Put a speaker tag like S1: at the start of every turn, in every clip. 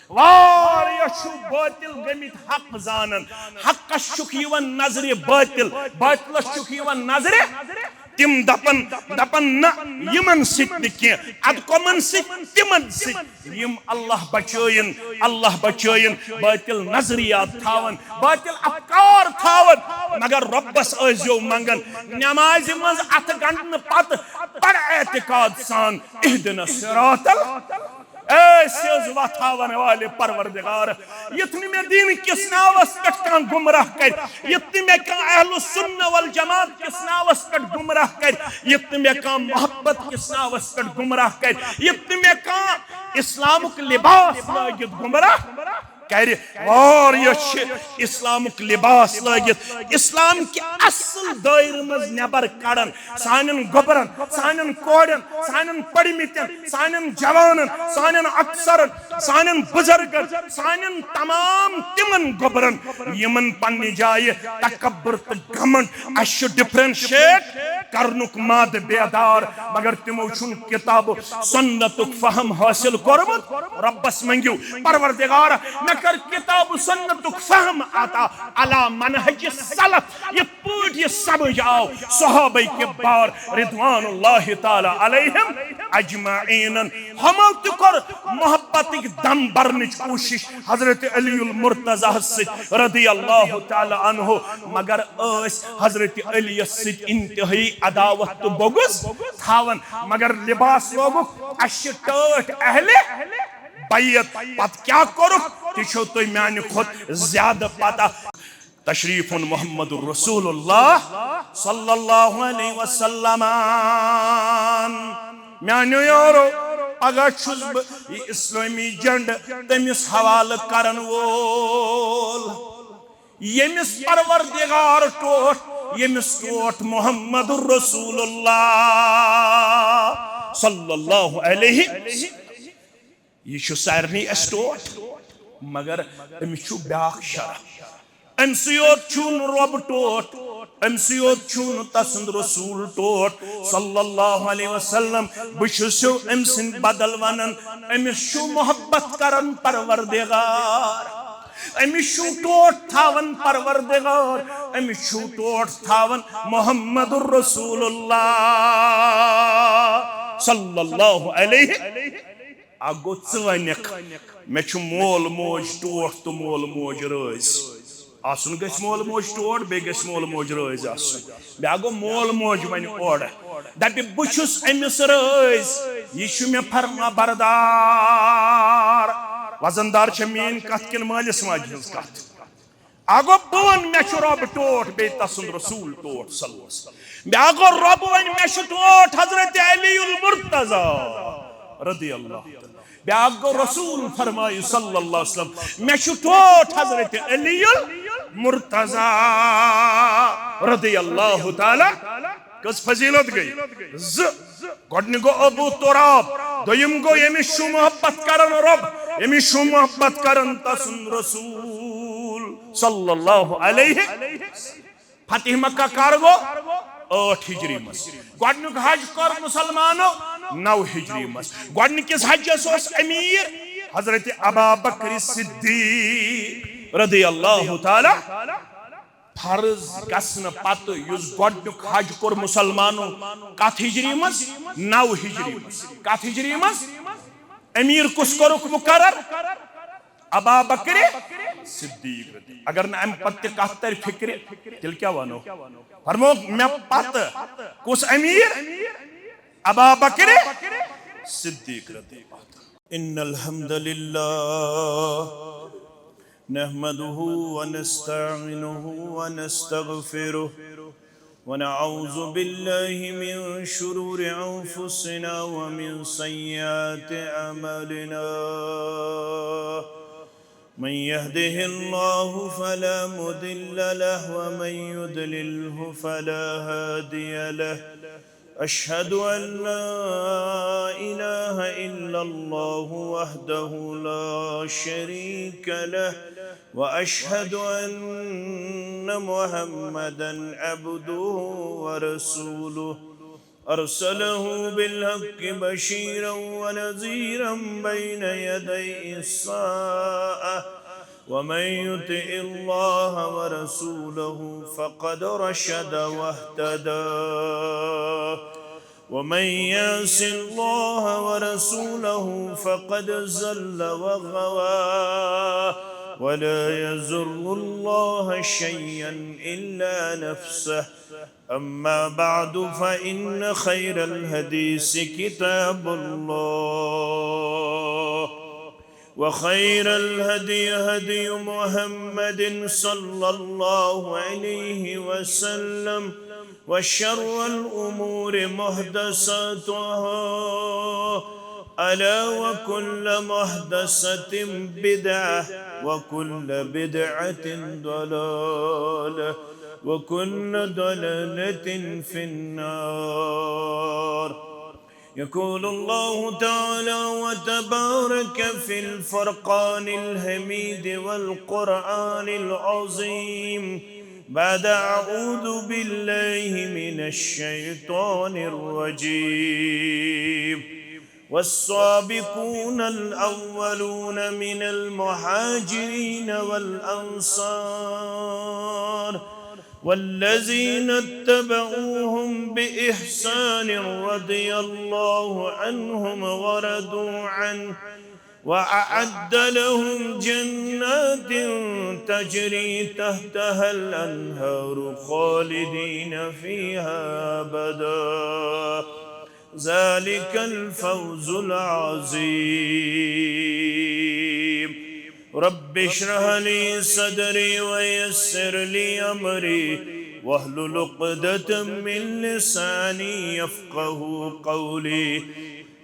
S1: वारिया छु बातिल गमित हक जानन हक शुक यवन नजरे बातिल बातिल शुक यवन नजरे तिम दपन दपन न यमन सित के अद कमन सित तिमन सित यम अल्लाह बचयन बातिल नजरियात थावन बातिल अफकार थावन मगर रब्बस अजो मंगन नमाज मज अथ गंटन पत पड़ एतिकाद सान इहदिना सिरातल ऐसे वथावन वाले परवरदिगार यतनी में दीन किस नावस कट का गुमराह कर यतनी में का अहलुस सुन्नह वल जमात किस नावस कट गुमराह कर यतनी में का मोहब्बत किस नावस कट गुमराह कर यतनी में का इस्लामुक लिबास लागित गुमराह कर और यह इस्लामुक लिबास लागित इस्लाम के असल दायरे मज नेबर कड़न सानन गोबरन सानन कोड़न सानन पड़मितन सानन जवानन सानन अक्सरन सानन बुजुर्गन सानन तमाम तिमन गोबरन यमन पन्नी जाय तकब्बुर तो घमंड अश डिफरेंशिएट करनुक माद बेदार मगर तिमो छुन किताब सुन्नतुक फहम हासिल करमत रब्बस मंगियो परवरदिगार कर किताब सुन्नतुक फहम आता अला मनहज सलफ ये पूरी ये समझ आओ सहाबा के बार रिदवानुल्लाह ताला अलैहिम अजमाइन हम तो कर मोहब्बत की दम भरने की कोशिश हजरत अलीउल मुर्तजा से रदियल्लाहु ताला अन्हु मगर अस हजरत अली से इंतहाई अदावत तो बोगस थावन मगर लिबास लोगो अशटट अहले बैत पत क्या करो तिशो तो म्यान खुद ज्यादा पता तशरीफुन मुहम्मदुर रसूलुल्लाह सल्लल्लाहु अलैहि वसल्लम म्यानो यारो अगर छुस इस्लामी जंड तमिस हवाल करन वोल यमिस परवरदिगार टोट यमिस टोट मुहम्मदुर रसूलुल्लाह सल्लल्लाहु अलैहि यह सारे टोट मगर अमिस ब्याख शरह अमसियोत छून रब टोट अमसियोत छून तसंद रसूल टोट सल्लल्लाहु अलैहि वसल्लम बुशुसो अमसिन बदल वनन अमिस मोहब्बत करन परवरदिगार अमिस टोट थावन परवरदिगार अमिस टोट थावन मुहम्मदुर रसूलुल्लाह सल्लल्लाहु अलैहि अगो चवनक मे मोल मोज टोट तो मोल मोज रज आसन गस मोल मोज टोट बे गस मोल मोज रज आसन बे गो मोल मोज वन ओड दप बुछुस अमिस रज यह मे फरमा बरदार वजनदार मीन कत किन मालिस माज हज कत अगो बन मे रब टोट बे तसुंद रसूल टोट सल्लल्लाहु मे अगो रब वन मे टोट हजरत अलीउल मुर्तजा रदियल्लाहु ब्यागो रसूल फरमाई सल्लल्लाहु अलैहि वसल्लम मे टोट हजरत अलीउल मुर्तजा रदियल्लाहु ताला कस फजीलत गई गडन गो अबू तुराब दोयम गो यमिस मोहब्बत करन रब यमिस मोहब्बत करन तसुन रसूल सल्लल्लाहु अलैहि फतह मक्का कारगो 8 हिजरी मस गडनुक हज कर मुसलमानो 9 हिजरी मस गडनिकिस हजस अमीर हजरत अबू बकर सिद्दीक रदियल्लाहु ताला फर्ज गसन पत युस गडनुक हज कर मुसलमानो कत हिजरी मस 9 हिजरी मस कत हिजरी मस अमीर कुस करुक मुकर्रर अबू बकर सिद्दीक अगर न अम पत कत तर फिक्र तिल क्या वनो फरमो मे पत कुस अमीर अबू बकर सिद्दीक रदियल्लाहु इन्नल हम्दुलिल्लाह नहमदुहु व नस्तईनुहु व नस्तगफिरुहु व नऊज़ु बिल्लाहि मिन शुरूरि अंफुसिना व मिन सय्यिआति अमलिना मन यहदिहिल्लाहु फला मुदिल्ल लहु व मन युद्लिल्हु फला हादिय लहु अशहदु अन ला इलाहा इल्लल्लाहु वहदहु ला शरीक लहु व अशहदु अन्न मुहम्मदन अब्दुहु व रसूलुहु
S2: أرسله بالحق بشيرا ونذيرا بين يدي الساعة ومن يطع الله ورسوله فقد رشد واهتدى ومن يعص الله ورسوله فقد زل وغوى ولا يزر الله شيئا إلا نفسه. أما بعد فإن خير الحديث كتاب الله وخير الهدي هدي محمد صلى الله عليه وسلم وشر الأمور محدثاتها ألا وكل محدثة بدعة وكل بدعة ضلالة وكل ضلالة في النار. يقول الله تعالى وتبارك في الفرقان الحميد والقرآن العظيم بعد أعوذ بالله من الشيطان الرجيم والسابقون الأولون من المهاجرين والأنصار والذين اتبعوهم بإحسان رضي الله عنهم ورضوا عنه وأعد لهم جنات تجري تحتها الأنهار خالدين فيها أبدا ذلك الفوز العظيم. رب اشرح لي صدري ويسر لي أمري واحلل عقدة من لساني يفقه قولي.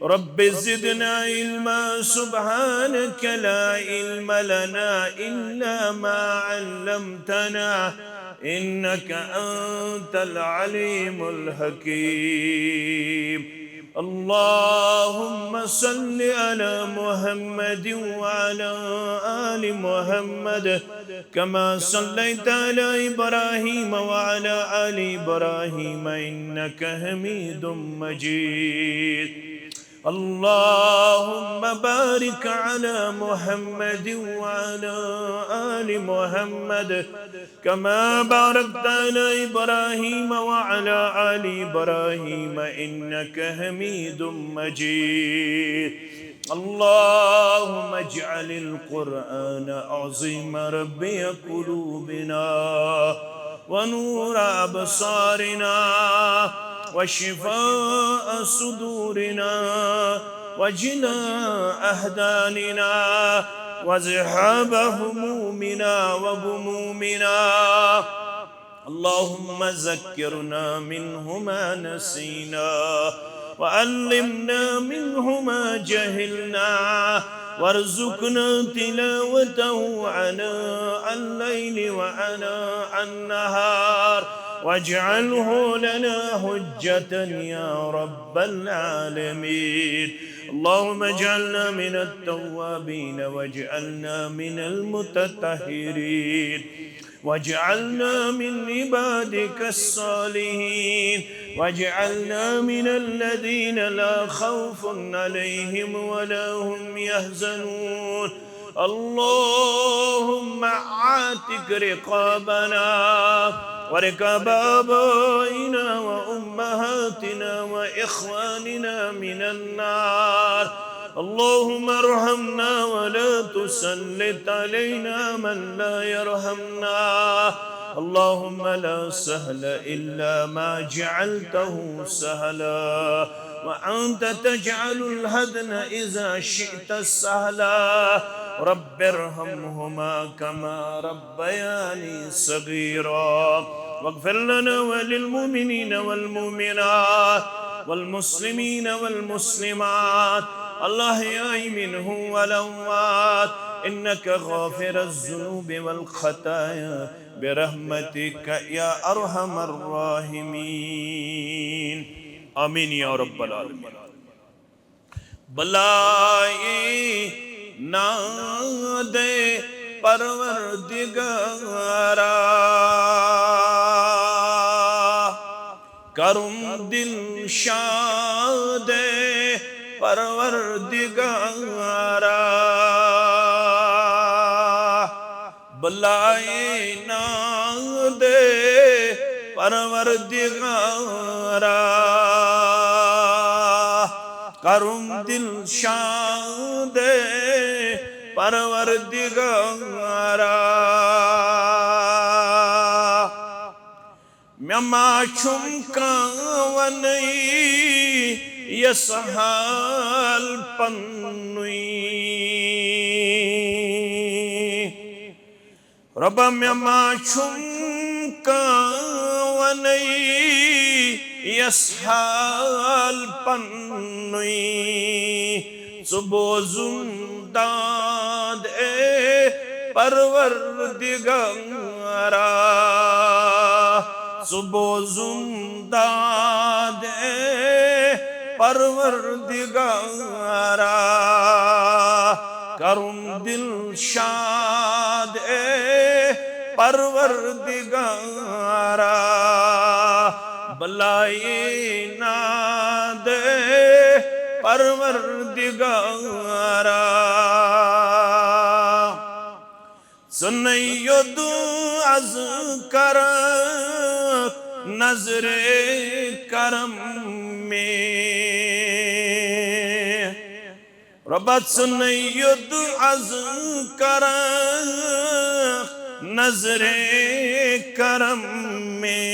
S2: رب زدنا علما سبحانك لا علم لنا إلا ما علمتنا إنك أنت العليم الحكيم. اللهم صل على محمد وعلى آل محمد كما صليت على إبراهيم وعلى آل إبراهيم إنك حميد مجيد. اللهم بارك على محمد وعلى آل محمد كما باركت على إبراهيم وعلى آل إبراهيم إنك حميد مجيد. اللهم اجعل القرآن عظيم ربي قلوبنا ونور أبصارنا وشفاء صدورنا وجلاء أحزاننا وذهاب همومنا وغمومنا. اللهم ذكرنا منه ما نسينا وعلمنا منه ما جهلنا وارزقنا تلاوته آناء الليل وآناء النهار واجعله لنا حجة يا رب العالمين. اللهم اجعلنا من التوابين واجعلنا من المتطهرين واجعلنا من عبادك الصالحين واجعلنا من الذين لا خوف عليهم ولا هم يحزنون. اللهم عاتق رقابنا ورقاب آبائنا وأمهاتنا وإخواننا من النار. اللهم ارحمنا ولا تسلط علينا من لا يرحمنا. اللهم لا سهل إلا ما جعلته سهلا وأنت تجعل الحزن إذا شئت سهلا. رب ارحمهما كما ربياني صغيرا واغفر لنا وللمؤمنين والمؤمنات والمسلمين والمسلمات الأحياء منهم والأموات إنك غافر الذنوب والخطايا برحمتك يا أرحم الراحمين. آمين يا رب العالمين. بلائے نہ دے پروردگارا करूं दिल शादे परवरदिगारा बुलाए नादे परवरदिगारा करूं दिल शादे परवरदिगारा म्यमा छुम कावनई यसहाल पन्नुई रब म्यमा छुम कावनई यसहाल पन्नुई सुबोजुंदाद ए परवरदिगारा सुबोजुंदाद ए परवरदिगारा करूं दिल शाद ए परवरदिगारा बुलाए नाद परवरदिगारा सुनैयद अज कर नजरे करम में रबत सुनैयद अज कर नजरे करम में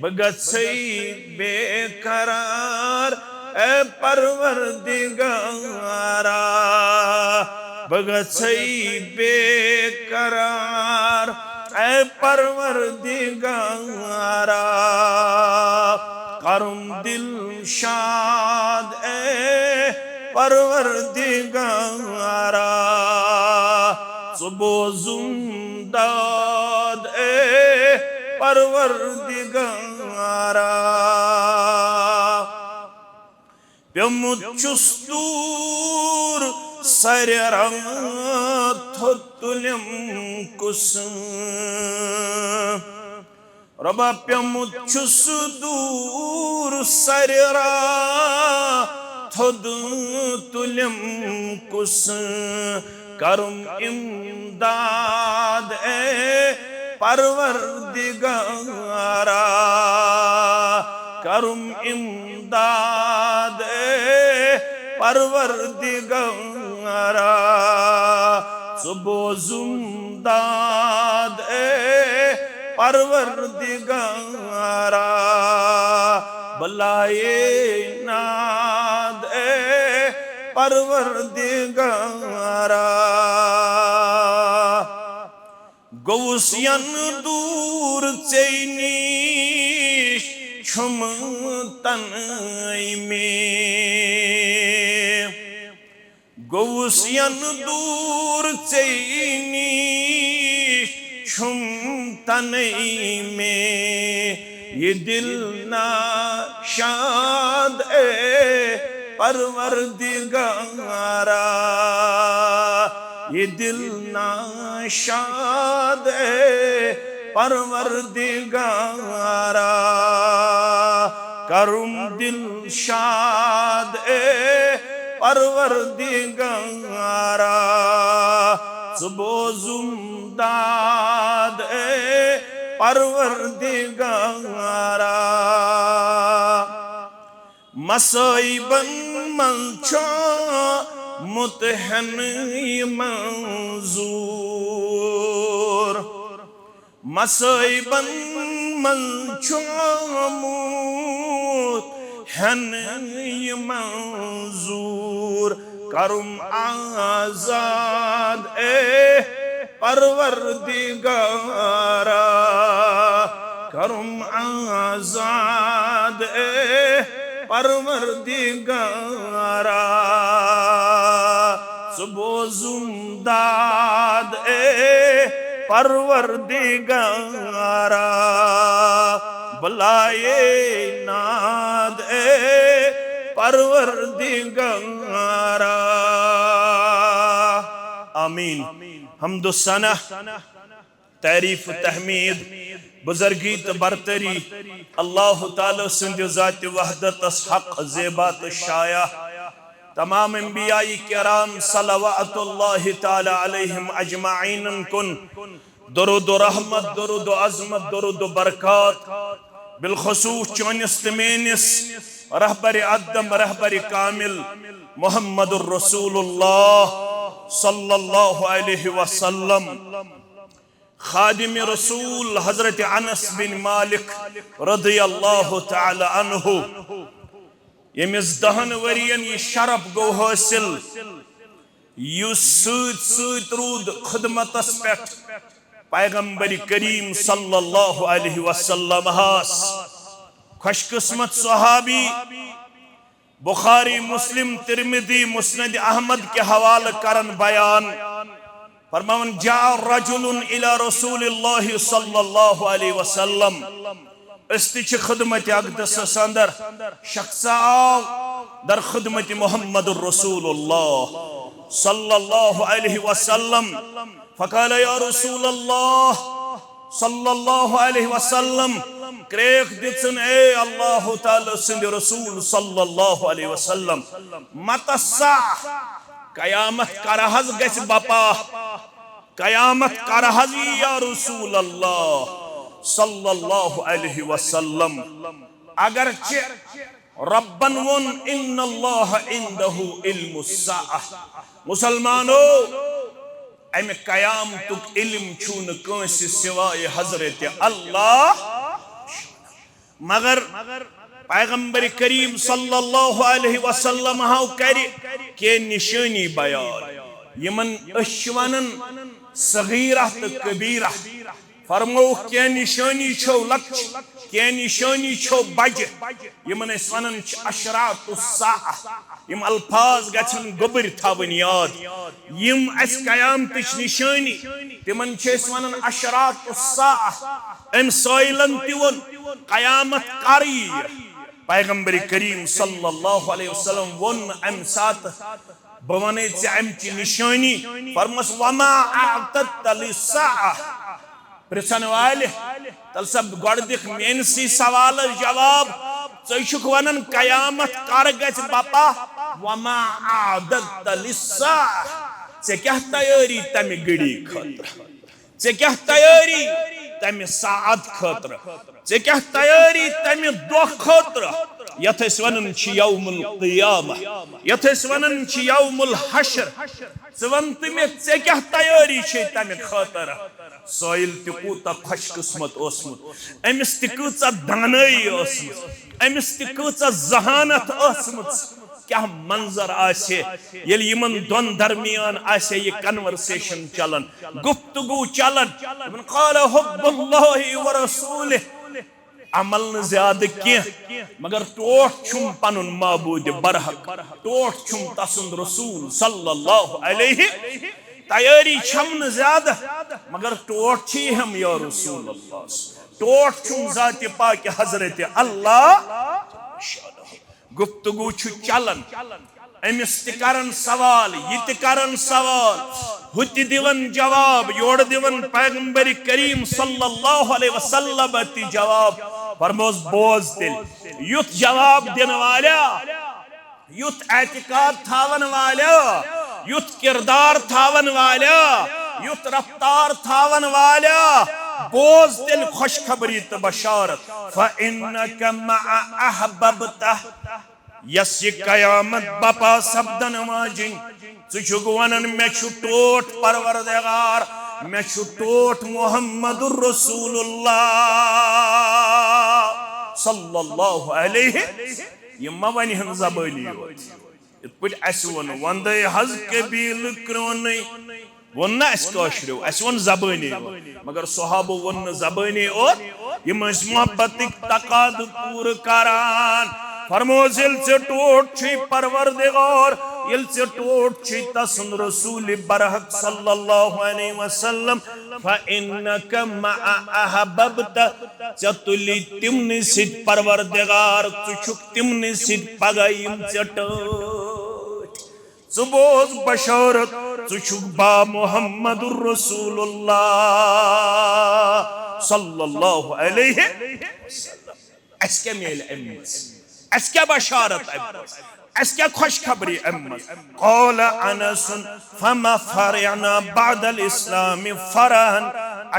S2: बगसई बेकरार ए परवरदिगारा बगसई बेकरार ए परवरदिगारा करूं दिल शाद ए परवरदिगारा सुबोजुंदाद ए परवरदिगारा प्यमुचुस्तूर सररा थोतुलम कुस रबा प्यमुचुस्तूर सररा थोतुलम कुस करूं इमदाद ए परवरदिगारा करूं इमदाद ए परवरदिगारा सुबोजुंदाद ए परवरदिगारा बुलाए नाद ए परवरदिगारा गौसियन दूर चैनीश छुम तनई में गौसियन दूर चैनीश छुम तनई में ये दिल ना शाद ए परवरदिगारा ये दिल नाशाद परवरदिगारा करूं दिल शाद परवरदिगारा सुबोजुंदाद परवरदिगारा मसईबन मंशा मुतहन मंजूर मसईबन मंशा मुतहन मंजूर करूं आजाद परवरदिगारा करूं आजाद परवरदिगारा सुबोजुंदाद परवरदिगारा बुलाए नाद परवरदिगारा आमीन। हम्दुस्सना तारीफ तहमीद
S1: बुजुर्गी तो बरतरी अल्लाह ताला सिंध ज़ात वहदत हक ज़ेबात शाया तमाम अंबियाई किराम सल्लल्लाहु ताला अलैहिम अजमाइन कुन दुरूद रहमत दुरूद अज़मत दुरूद बरकत बिलखुसूस चोनिस तमेनिस रहबर अदम रहबर कामिल मुहम्मदुर रसूलुल्लाह सल्लल्लाहु अलैहि वसल्लम खादिम रसूल हजरत अनस बिन मालिक रज़ियल्लाहु ताला अन्हु यमिस 10 वरियन ये शरफ गो हासिल युस सूत रूद खिदमतस पेट पैगंबर करीम सल्लल्लाहु अलैहि वसल्लम हास खुशकिस्मत सहाबी बुखारी मुस्लिम तिरमिजी मुस्नद अहमद के हवाले करन बयान फरमान जा रजुलुन इला रसूलिल्लाहि सल्लल्लाहु अलैहि वसल्लम इस्तिच खिदमत अक़दस अंदर शख्स आव दर खिदमत मुहम्मदुर रसूलुल्लाह सल्लल्लाहु अलैहि वसल्लम फक़ाल या रसूलल्लाह सल्लल्लाहु अलैहि वसल्लम क्रेख दिसन ए अल्लाह ताला सिंध रसूल सल्लल्लाहु अलैहि वसल्लम मतसा कयामत करहज गस बपा कयामत करहज या रसूल अल्लाह सल्लल्लाहु अलैहि वसल्लम अगरचे रब्बन वन इन्नल्लाह इंदहु इल्मुस्साअह मुसलमानो अमे कयामतुक इल्म छून कंसी सिवाय हजरत अल्लाह मगर पैगंबर करीम सल्लल्लाहु अलैहि वसल्लम हाउ करे के निशानी बयान यमन अशवनन सगीरा तो कबीरा फरमो के निशानी छो लक्ष के निशानी छो बज यमन वनन अशरातुस्साअ यम अल्फाज गछन गोबर थावन याद यम अस कयामतच निशानी तिमन छेस वनन अशरातुस्साअ एम साइलन तिवन कयामत कारी पैगंबर करीम सल्लल्लाहु अलैहि वसल्लम वन अम सात बवने से अम की निशानी फरमस वमा अअतत लिस्साअ प्रश्न वाले तल सब गड़दिक मेनसी सवाल जवाब चुक वनन कयामत कर गछ बापा वमा अअतत लिस्साअ से क्या तैयारी तमे गड़ी खतर से क्या तैयारी तमे साअत खतर से क्या तैयारी तमे दो खतर यथस वनन छ यौमुल क़ियामह यथस वनन छ यौमुल हश्र सवन तमे से क्या तैयारी छ तमे खतर सोइल तिकूता खुशकिस्मत ओसमुत अमिस तिकूता दानई ओसमुत अमिस तिकूता जहानत ओसमुत क्या मंजर आसे ये यमन दोन दरमियान आसे ये कन्वर्सेशन चलन गुफ्तगू चलन मन क़ाल हुब्बुल्लाहि व रसूलिहि अमल न ज्यादा के मगर टोट छुम पनुन माबूद बरहक टोट छुम तसुंद रसूल सल्लल्लाहु अलैहि तैयारी छम न ज्यादा मगर टोट छी हम या रसूल अल्लाह टोट छुम जात पाक हजरत अल्लाह गुफ्तगू छु चलन अमिस तिकरन सवाल ये तिकरन सवाल हुति दिवन जवाब योड़ दिवन पैगंबर करीम सल्लल्लाहु अलैहि वसल्लम ति जवाब फरमोस बोझ दिल युत जवाब दिन वाला युत एतिकाद थावन वाला युत किरदार थावन वाला युत रफ्तार थावन वाला बोझ दिल खुशखबरी तो बशारत फ़इन्नक मअ अहबब्ता यस कयामत बपा सब्दन वाजिन चुक वनन मे छु टोट परवरदिगार मे छु टोट मुहम्मदुर रसूलुल्लाह सल्लल्लाहु अलैहि ये मवन हम ज़बानी होत इत पट अस वन वंदे हज कबील क्रोने वन अस काशरो अस वन ज़बानी मगर सहाबो वन ज़बानी और ये मोहब्बत तकाद पूर करान फरमोस इल से टोट छी परवरदिगार इल से टोट छी तसन रसूल बरहक सल्लल्लाहु अलैहि वसल्लम फ़इन्नक मअ अहबब्ता चतुली तिमनि सिद परवरदिगार तुछुक तिमनि सिद पगाइम चटोट सुबोज बशारत तुछुक बा मुहम्मदुर रसूलुल्लाह सल्लल्लाहु अलैहि वसल्लम अस्के मेल अम्मस अस्के बशारत अम्मस अस्के खुशखबरी अम्मस क़ाल अनस फमा फरअना बअदल इस्लाम फरहन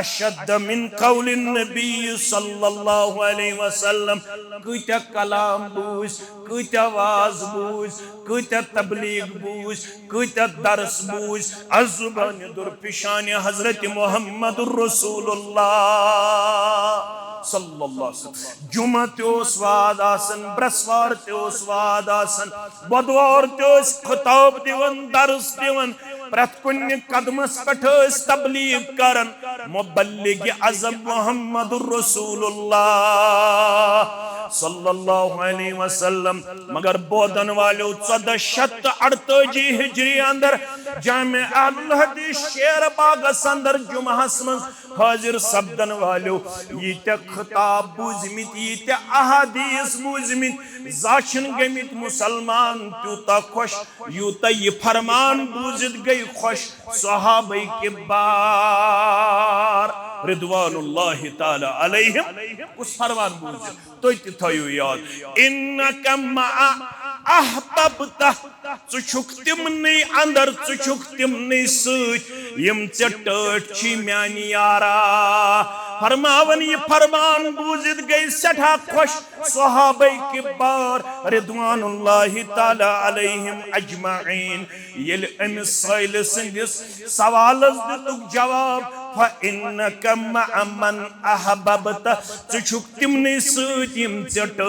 S1: अशद्द मिन क़ौल नबी सल्लल्लाहु अलैहि वसल्लम कुता कलाम बूझ कुता वाज बूझ कुता तबलीग बूझ कुता दर्स बूझ अज़ुबान दुर पिशान हज़रत मुहम्मदुर रसूलुल्लाह सल्लल्लाहु अलैहि वसल्लम जुमा त्योस वाद आसन ब्रसवार त्योस वाद आसन बुधवार त्योस खिताब दिवन दर्स दिवन प्रत कुन्य कदमस पठ तबलीग करन मुबल्लिग अज़म मुहम्मदुर रसूलुल्लाह सल्लल्लाहु अलैहि वसल्लम मगर बोधन वालों 1448 हिजरी अंदर जामे अहलुल हदीस शेर बागस अंदर जुमहस मं हाजिर सब्दन वालों यीते खिताब बूझमित यीते अहादीस बूझमित जाशन गमित मुसलमान त्यूता खुश यूता ये फरमान बूझित गई खुश सहाबा के बार रिदवानुल्लाहि ताला अलैहिम उस फरमान बूझित तो थयो याद इन्नका मआ अहबब्ता चुछुक तिमनी अंदर चुछुक तिमनी सूच यम चटट छी म्यानी यारा फरमावन ये फरमान बूझित गई सठा खुश सहाबा के बार रिदवानुल्लाहि ताला अलैहिम अजमाइन यल अमिस साइल सिंदिस सवालस दितुक जवाब फइन्नका मअ मन अहबब्ता चुछुक तिमनी सूच यम चटट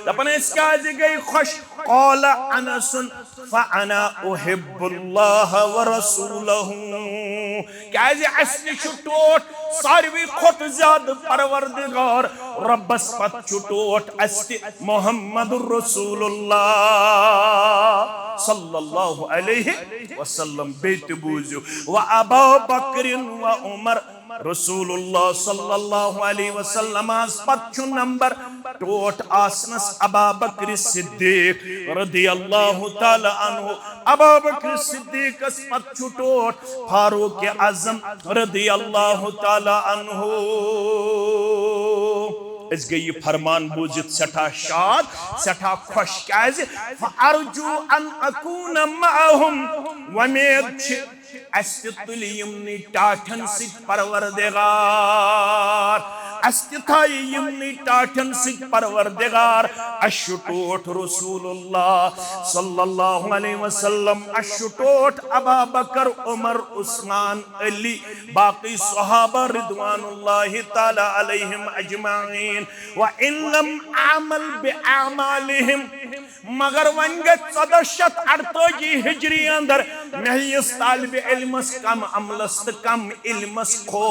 S1: दपन इसकाज गई खुश क़ाल अनस फअना उहिब्बुल्लाह व रसूलहु काजे असली छुटोट सारवी खोट ज्यादा परवरदिगार रब्बस पत छुटोट असली मुहम्मदुर रसूलुल्लाह सल्लल्लाहु अलैहि वसल्लम बेत बूझो व अबू बकर व उमर रसूलुल्लाह सल्लल्लाहु अलैहि वसल्लम पच्चू नंबर टोट आसनस अबू बकर सिद्दीक रदियल्लाहु ताला अन्हु अबू बकर सिद्दीक पच्चू टोट फारूक आजम रदियल्लाहु ताला अन्हु इस गई फरमान बूझित सठा शाद सठा खुश काज फअरजू अन अकून मअहुम वमेद अस्तितुल यमनी टाठन सित परवरदिगार अस्तिथाई यमनी टाठन सित परवरदिगार अशुटोट रसूलुल्लाह सल्लल्लाहु अलैहि वसल्लम अशुटोट अबू बकर उमर उस्मान अली बाकी सहाबा रिदवानुल्लाहि ताला अलैहिम अजमाइन व इन लम अमल बिअमालिहिम मगर वंग 1448 हिजरी अंदर महयस तालिब इल्मस कम अमलस कम इल्मस खो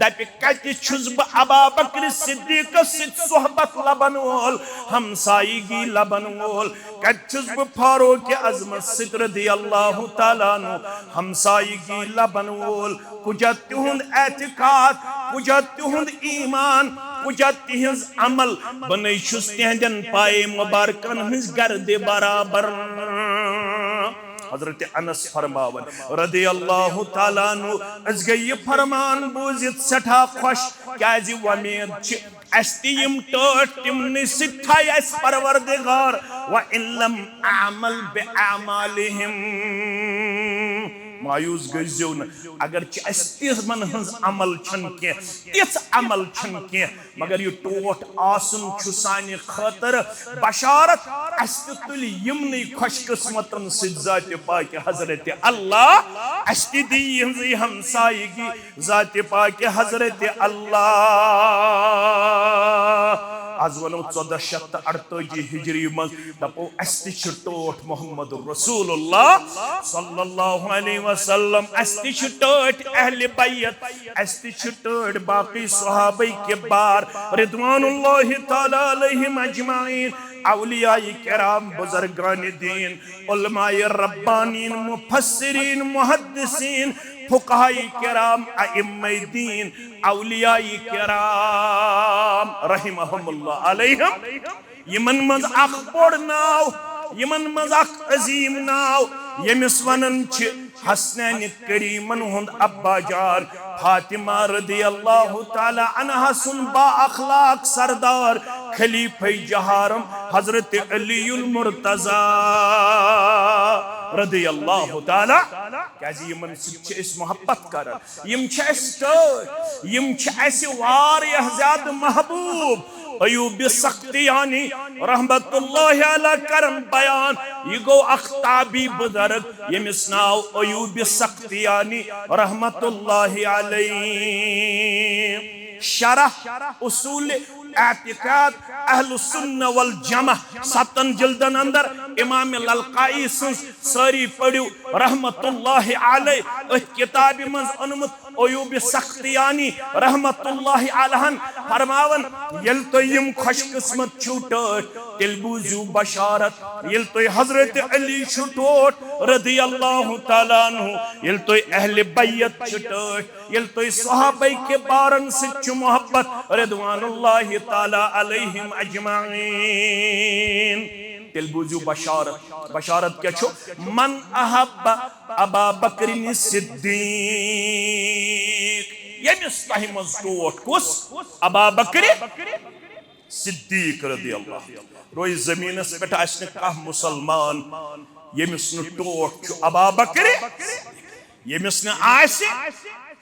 S1: दप कत छुस ब अबू बकर सिद्दीक सित सोहबत लबन वोल हमसायगी लबन वोल कत छुस ब फारूक आजम सित रदियल्लाहु ताला अन्हु हमसायगी लबन वोल कुजा तिहुंद एतिकाद कुजा तिहुंद ईमान कुजा तिहंज अमल बनै छुस तिहंदन पाए मुबारकन हंज गर्द बराबर हजरत अनस फरमावन रदियल्लाहु ताला अन्हु अज गई फरमान बूझित सठा खुश क्याजि वमेद छ अस्तियम टट तिमनि सिथाय अस परवरदिगार व इल्लम अमल बिअमालिहिम मायूस गजो न अगर मन हंस अमल छन के तिस अमल छन के मगर ये टोट आसन सानि खतर बशारत अस्तितुल यमनी खुशकिस्मतन सिजात पाक हजरत अल्लाह अस्ति दी हमसायगी जात पाक हजरत अल्लाह आज वनो 1448 हिजरी मज दपो अस्ति टोट मुहम्मद रसूलुल्लाह सल्लल्लाहु अलैहि वसल्लम अस्ति टोट अहले बैत अस्ति टोट बाकी सहाबा के बार रिदवानुल्लाहि ताला अलैहिम अजमाइन औलियाए किराम बुजुर्गान दीन उलमाए रब्बानीन मुफस्सिरीन मुहद्दिसीन फुक़हाए किराम अइम्मे दीन औलियाए किराम रहिमहुमुल्लाह अलैहिम यमन मज अख बोड़ नाव यमन मज अख अजीम नाव यमिस वनन छ हसनैन करीमन हुंद अब्बा जान फातिमा रदियल्लाहु ताला अन्हा सुन बा अखलाक सरदार खलीफे जहारम हजरत अलीउल मुर्तजा रदियल्लाहु ताला क्याजि यमन सच इस मोहब्बत कर यम छ अस यम छ अस वारिया ज्यादा महबूब अयूब सख्तियानी रहमतुल्लाहि अलैह करम बयान यह गो अख्ताबी बुजुर्ग यमिस नाव अयूब सख्तियानी रहमतुल्लाहि अलैह शरह उसूल एतिकाद अहलुस सुन्नह वल जमा 7 जिल्दन अंदर इमाम ललकाई सारी पढ़ियो रहमतुल्लाहि अलैह किताब मज अनुमत अयूब सख्तियानी रहमतुल्लाहि अलैहन फरमावन यल तो यम खुशकिस्मत छूटोट तिल बूजू बशारत यल तो हजरत अली छूटोट रदियल्लाहु ताला अन्हु यल तो अहले बैत छूटोट यल तो सहाबा के बारन से मोहब्बत रिदवानुल्लाहि ताला अलैहिम अजमाइन तिल बूजू बशारत बशारत क्या छो मन अहब्बा अबा बकर सिद्दीक यमिस तहि मज टोट कुस अबा बकर सिद्दीक रदियल्लाहु रोई जमीनस पेट आसने का मुसलमान यमिस न टोट छु अबा बकर यमिस न आसे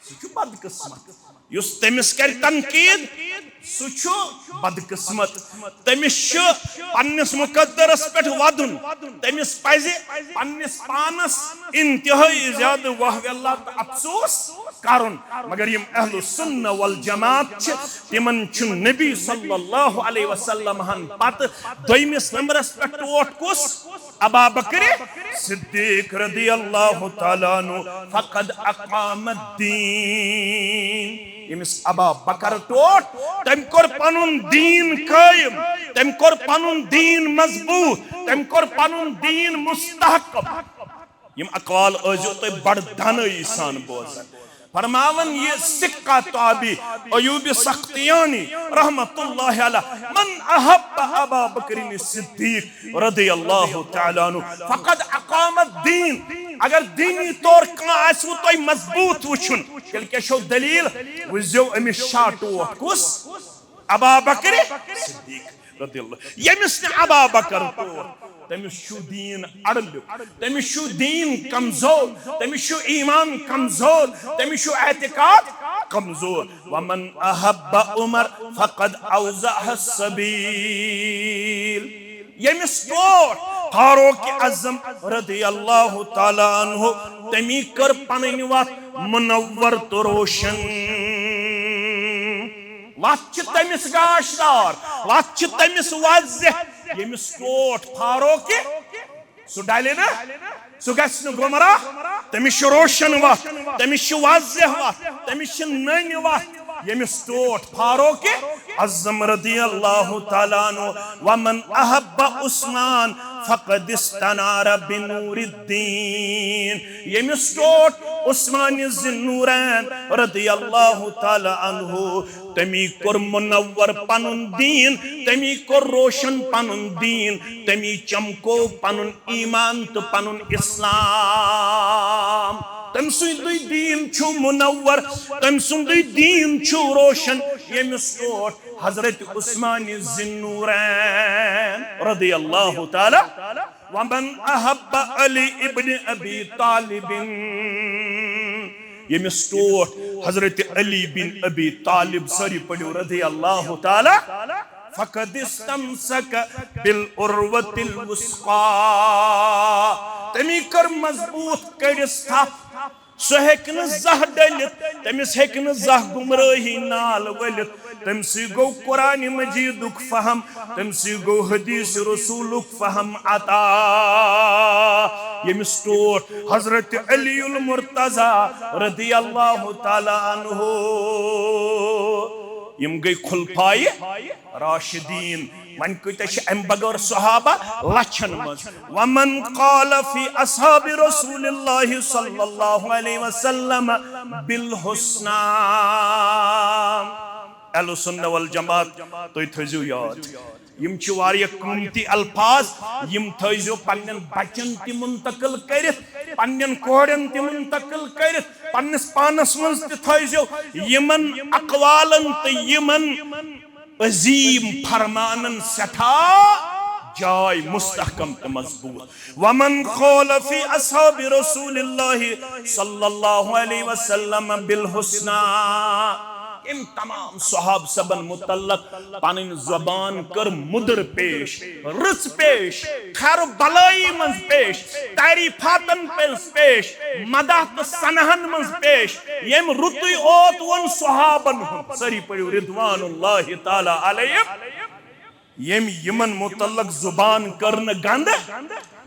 S1: सु बदकिस्मत युस तमिस कर तनकीद सु बदकिस्मत तमिस पन्निस मुकद्दरस पे वदन तमिस पजे पन्निस पानस इंतहाई ज्यादा वहवल्ला तो अफसोस कारण मगर यम अहलुस सुन्नह वल जमात तिमन छु नबी सल्लल्लाहु अलैहि वसल्लम हन पत दोइमिस नंबरस पे टोट कुस अबा बकर सिद्दीक रदियल्लाहु ताला अन्हु फकद अक़ामद्दीन यमिस अबा बकर टोट तम कोर पनुन दीन कायम तम कोर पनुन दीन मजबूत तम कोर पनुन दीन मुस्तहकम यम अक़वाल अजो तो बड़ धनई सान बोज फरमावन ये सिक्का ताबी अयूब सख्तियानी रहमतुल्लाहि अलैह मन अहब्ब अबा बकर सिद्दीक रदियल्लाहु ताला अन्हु फकद अक़ामद्दीन अगर दीनी तौर का आसु तो मजबूत वुचुन तेल क्या शो दलील वजो अमिस शाटो कुस अबा बकर सिद्दीक रदियल्लाहु यमिस ने अबा बकर तौर तमिस छु दीन अड़लु तमिस छु दीन कमजोर तमिस छु ईमान कमजोर तमिस छु एतिकाद कमजोर वमन अहब्ब उमर फकद औज़अह सबील यमिस तौर फारूक आज़म रदियल्लाहु ताला अन्हु तमी कर पनन वत मुनव्वर तो रोशन वत तमिस गाशदार वत तमिस वाज़ह यमिस टोट फारूक सु डाले ना सु गस न गुमरा तमिस रोशन वत तमिस वाज़ह वत तमिस नन वत यमिस टोट फारूक आज़म रदियल्लाहु ताला अन्हु वमन अहब्ब उस्मान फकद इस्तनार बिनूरिद्दीन यमिस टोट उस्मान ज़ुन्नूरैन रदियल्लाहु ताला अन्हु तमी कोर मुनव्वर पनुन दीन तमी कोर रोशन पनुन दीन तमी चमको पनुन ईमान तो पनुन इस्लाम तम सुंदुई दीन छु मुनव्वर तम सुंदुई दीन छु रोशन यमिस टोट हजरत उस्मान ज़ुन्नूरैन रदियल्लाहु ताला वमन अहब्ब अली इब्न अबी तालिब यमिस टोट हजरत अली बिन अबी तालिब सरी पढ़ो रदियल्लाहु ताला फकद इस्तमसक बिल उर्वतिल वुस्क़ा तमी कर मजबूत कड़िस थप सह हेकन जह डलित तमिस हेकन जह गुमराही नाल वलित तमसी गो कुरान मजीदुक फहम तमसी गो हदीस रसूलुक फहम अता यमिस टोट हजरत अलीउल मुर्तजा रदियल्लाहु ताला अन्हु यम गई खुलफाए राशिदीन मन कत अम बगैर सहाबा लछन मज वमन क़ाल फी अस्हाबि रसूलिल्लाहि सल्लल्लाहु अलैहि वसल्लम बिल हुस्ना अहलुस सुन्नह वल जमात तो थजु याद यम च वारिया कीमती अल्फाज यम थइजो पन्नन बचन ति मुंतकिल करित पन्नन कोड़न ति मुंतकिल करित पन्नस पानस मंज ति थइजो यमन अकवालन ते यमन अजीम फरमानन सठा जाय मुस्तहकम ते मजबूत वमन क़ौल फी अस्हाबि रसूलिल्लाहि सल्लल्लाहु अलैहि वसल्लम बिल हुस्ना इन तमाम सहाब सबन मुतल्लक पानी ज़बान कर मुदर पेश रच पेश खैर बलाई मंज पेश तारीफातन पेश मदह तो सनहन मंज पेश यम रुतु ओत वन सहाबन सरी पड़ो रिदवानुल्लाहि ताला अलैहिम यम यमन मुतल्लक जुबान करन गंद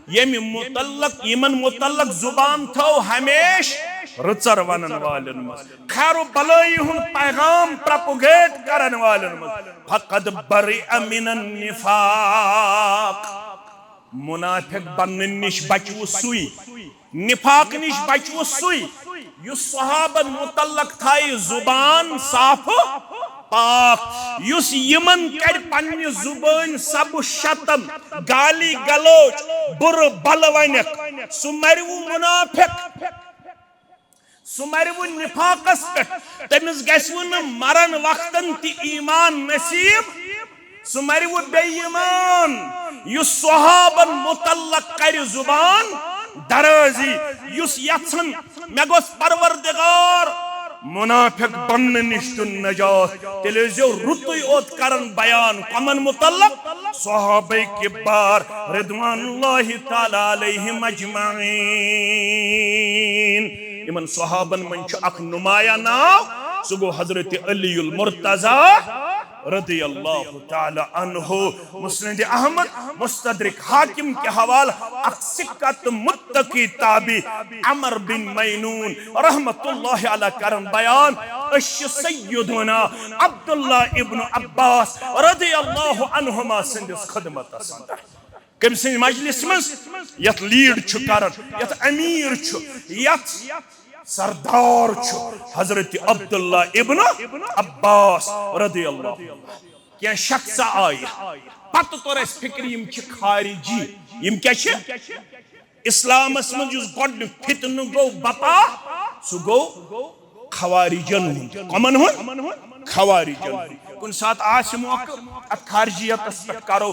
S1: यमन मुतल्लक जुबान थो हमेश रचर वनन वालन मज खैर बलाई हुन पैगाम प्रोपगेट करन वालन मज फकद बरिअ मिनन निफाक मुनाफिक बनन निश बचवु सुई निफाक निश बचवु सुई युस सहाबन मुतल्लक थाई जुबान साफ पाक युस यमन कर पन्नि जुबान सब शतम गाली गलोच बुर बलवनक सुमरवु मुनाफिक सुमरवु निफाकस पे तमिस गसवु न मरन वक्तन ति ईमान नसीब सुमरवु बेईमान युस सहाबन मुतल्लक कर जुबान दराजी युस यछन मे गोस परवरदिगार मुनाफिक बनने निश्चुन नजात तेले जो रुतु ओत करन बयान कमन मुतल्लक सहाबे किबार रिदवानुल्लाहि ताला अलैहिम अजमाइन इमन सहाबन मन छ अख नुमाया नाव सुगो हजरत अलीउल मुर्तजा रदियल्लाहु ताला अन्हु मुस्नद अहमद मुस्तदरिक हाकिम के हवाला अक्सिकत मुत्तकी ताबी अमर बिन मैनून रहमतुल्लाहि अलैह करन बयान अश सय्यदुना अब्दुल्लाह इब्न अब्बास रदियल्लाहु अन्हुमा सिंदिस खदमत संदर कम सिंद मजलिस मज यत लीड छु करन यत अमीर छु यत सरदार छु हजरत अब्दुल्लाह इब्न अब्बास रदियल्लाहु क्या शख्स आय पत तोर फिक्र यम छ खारिजी यम क्या छ इस्लामस में जुस गड फितन गो बपा सु गो खवारिजन कमन हो खवारिजन कुन साथ आस मौका अत खारजियत पे करो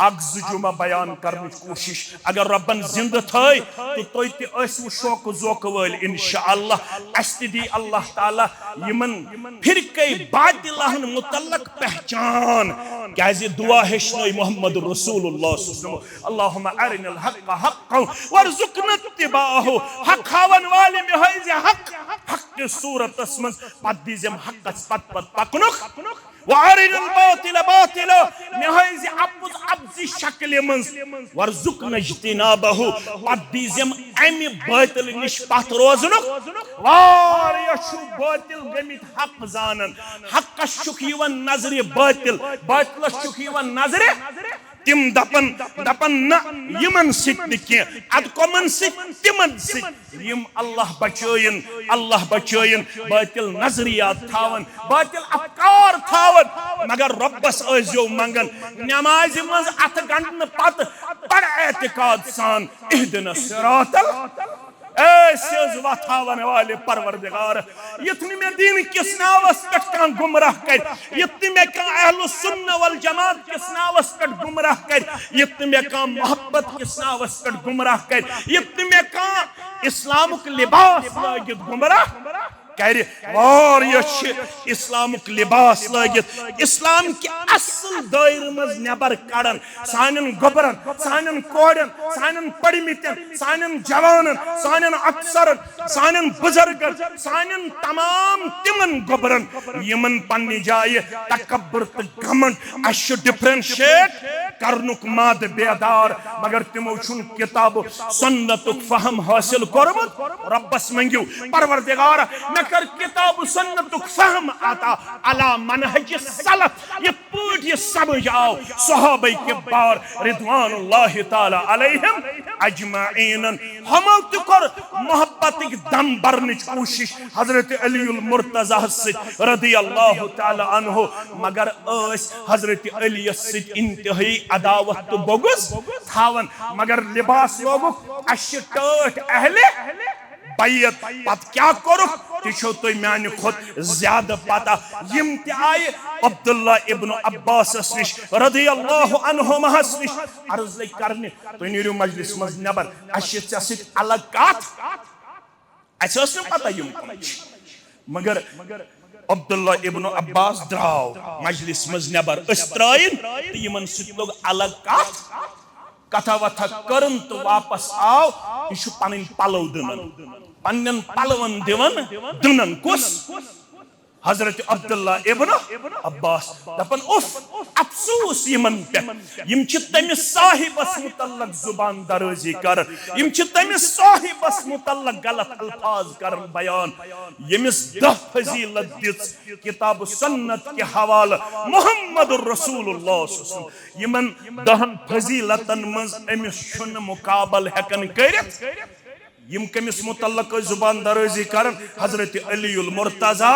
S1: अगज जुमा बयान करने कोशिश अगर रब्बन जिंद थई तो तोय ते असु शौक जोक वल इंशाअल्लाह अस्तिदी अल्लाह ताला यमन फिर कई बातिलहन मुतल्लक पहचान कैसे दुआ हेशनोय मोहम्मद रसूलुल्लाह सल्लल्लाहु अल्लाहुम्मा अरिनल हक्क हक्कन वरजुकना इत्तिबाहु हक खावन वाले में है जे हक के सूरत असमन पद दिजम हक पद पकनुक वारिनल बातिल बातिल में है जे अब्ज शक्ल मन वरजुकना इज्तिनाबहु पद दिजम अमि बातिल निश पत रोजनुक वारिया छु बातिल गमित हक जानन हक शुक यवन नजरे बातिल बातिल शुक यवन नजरे तिम दपन न यमन सित के अद कमन सित तिमन सित यम अल्लाह बचोयन बातिल नजरियात थावन बातिल अफकार थावन मगर रब्बस अजो मंगन नमाज मज अथ गंडन पत पड़ एतिकाद सान इहदिना सिरातल ऐसे वथावन वाले परवरदिगार यतनी में दीन किस नावस पे कान गुमराह कर यतनी में कान अहलुस सुन्नह वल जमात किस नावस पे गुमराह कर यतनी में कान मोहब्बत किस नावस पे गुमराह कर यतनी में कान इस्लामुक लिबास लागित गुमराह कर और यह इस्लामुक लिबास लागित इस्लाम के असल दायर मज नबर कड़न सानन गोबरन सानन कोड़न सानन पड़मितन सानन जवानन सानन अक्सरन सानन बुजुर्गन सानन तमाम तिमन गोबरन यमन पन्नी जाय तकब्बुर त घमंड अश डिफरेंशिएट करनुक माद बेदार मगर तिमो छुन किताब सुन्नतुक फहम हासिल करमत रब्बस मंगियो परवरदिगार न कर किताब सुन्नतुक फहम आता अला मनहज सलफ ये पट ये समझ आओ सहाबा के बार रिदवानुल्लाह ताला अलैहिम अजमाइन हमो तो कर मोहब्बत की दम भरने की कोशिश हजरत अलीउल मुर्तजा से रदियल्लाहु ताला अन्हु मगर हजरत अली से इंतहाई अदावत तो बोगस थावन मगर लिबास लोगो अशटट अहले बैत पत क्या करो तिशो तो म्यान खुद ज्यादा पता यम ते आए अब्दुल्ला इब्न अब्बास निश रदियल्लाहु अन्हुमा निश अर्ज ले करने तो नीरु मजलिस मज नबर अशत अलग कात असस न पता यम मगर अब्दुल्ला इब्न अब्बास द्राव मजलिस मज नबर अस्त्राइन यमन सुत लोग अलग कात कथा वथा करन तो वापस आओ यह पन पलव दुनन पन्न पलवन दिवन दुनन कुस हजरत अब्दुल्ला इब्न अब्बास दपन उफ अफसोस यमन पे यम छ तमिस साहिबस मुतल्लक जुबान दराजी कर यम छ तमिस साहिबस मुतल्लक गलत अल्फाज कर बयान यमिस 10 फजीलत दिस किताब सुन्नत के हवाले मुहम्मदुर रसूलुल्लाह सल्लल्लाहु अलैहि वसल्लम यमन 10 फजीलतन मज अमिस छुन मुकाबल हकन करित यम कमिस मुतल्लक जुबान दराजी कर हजरत अलीउल मुर्तजा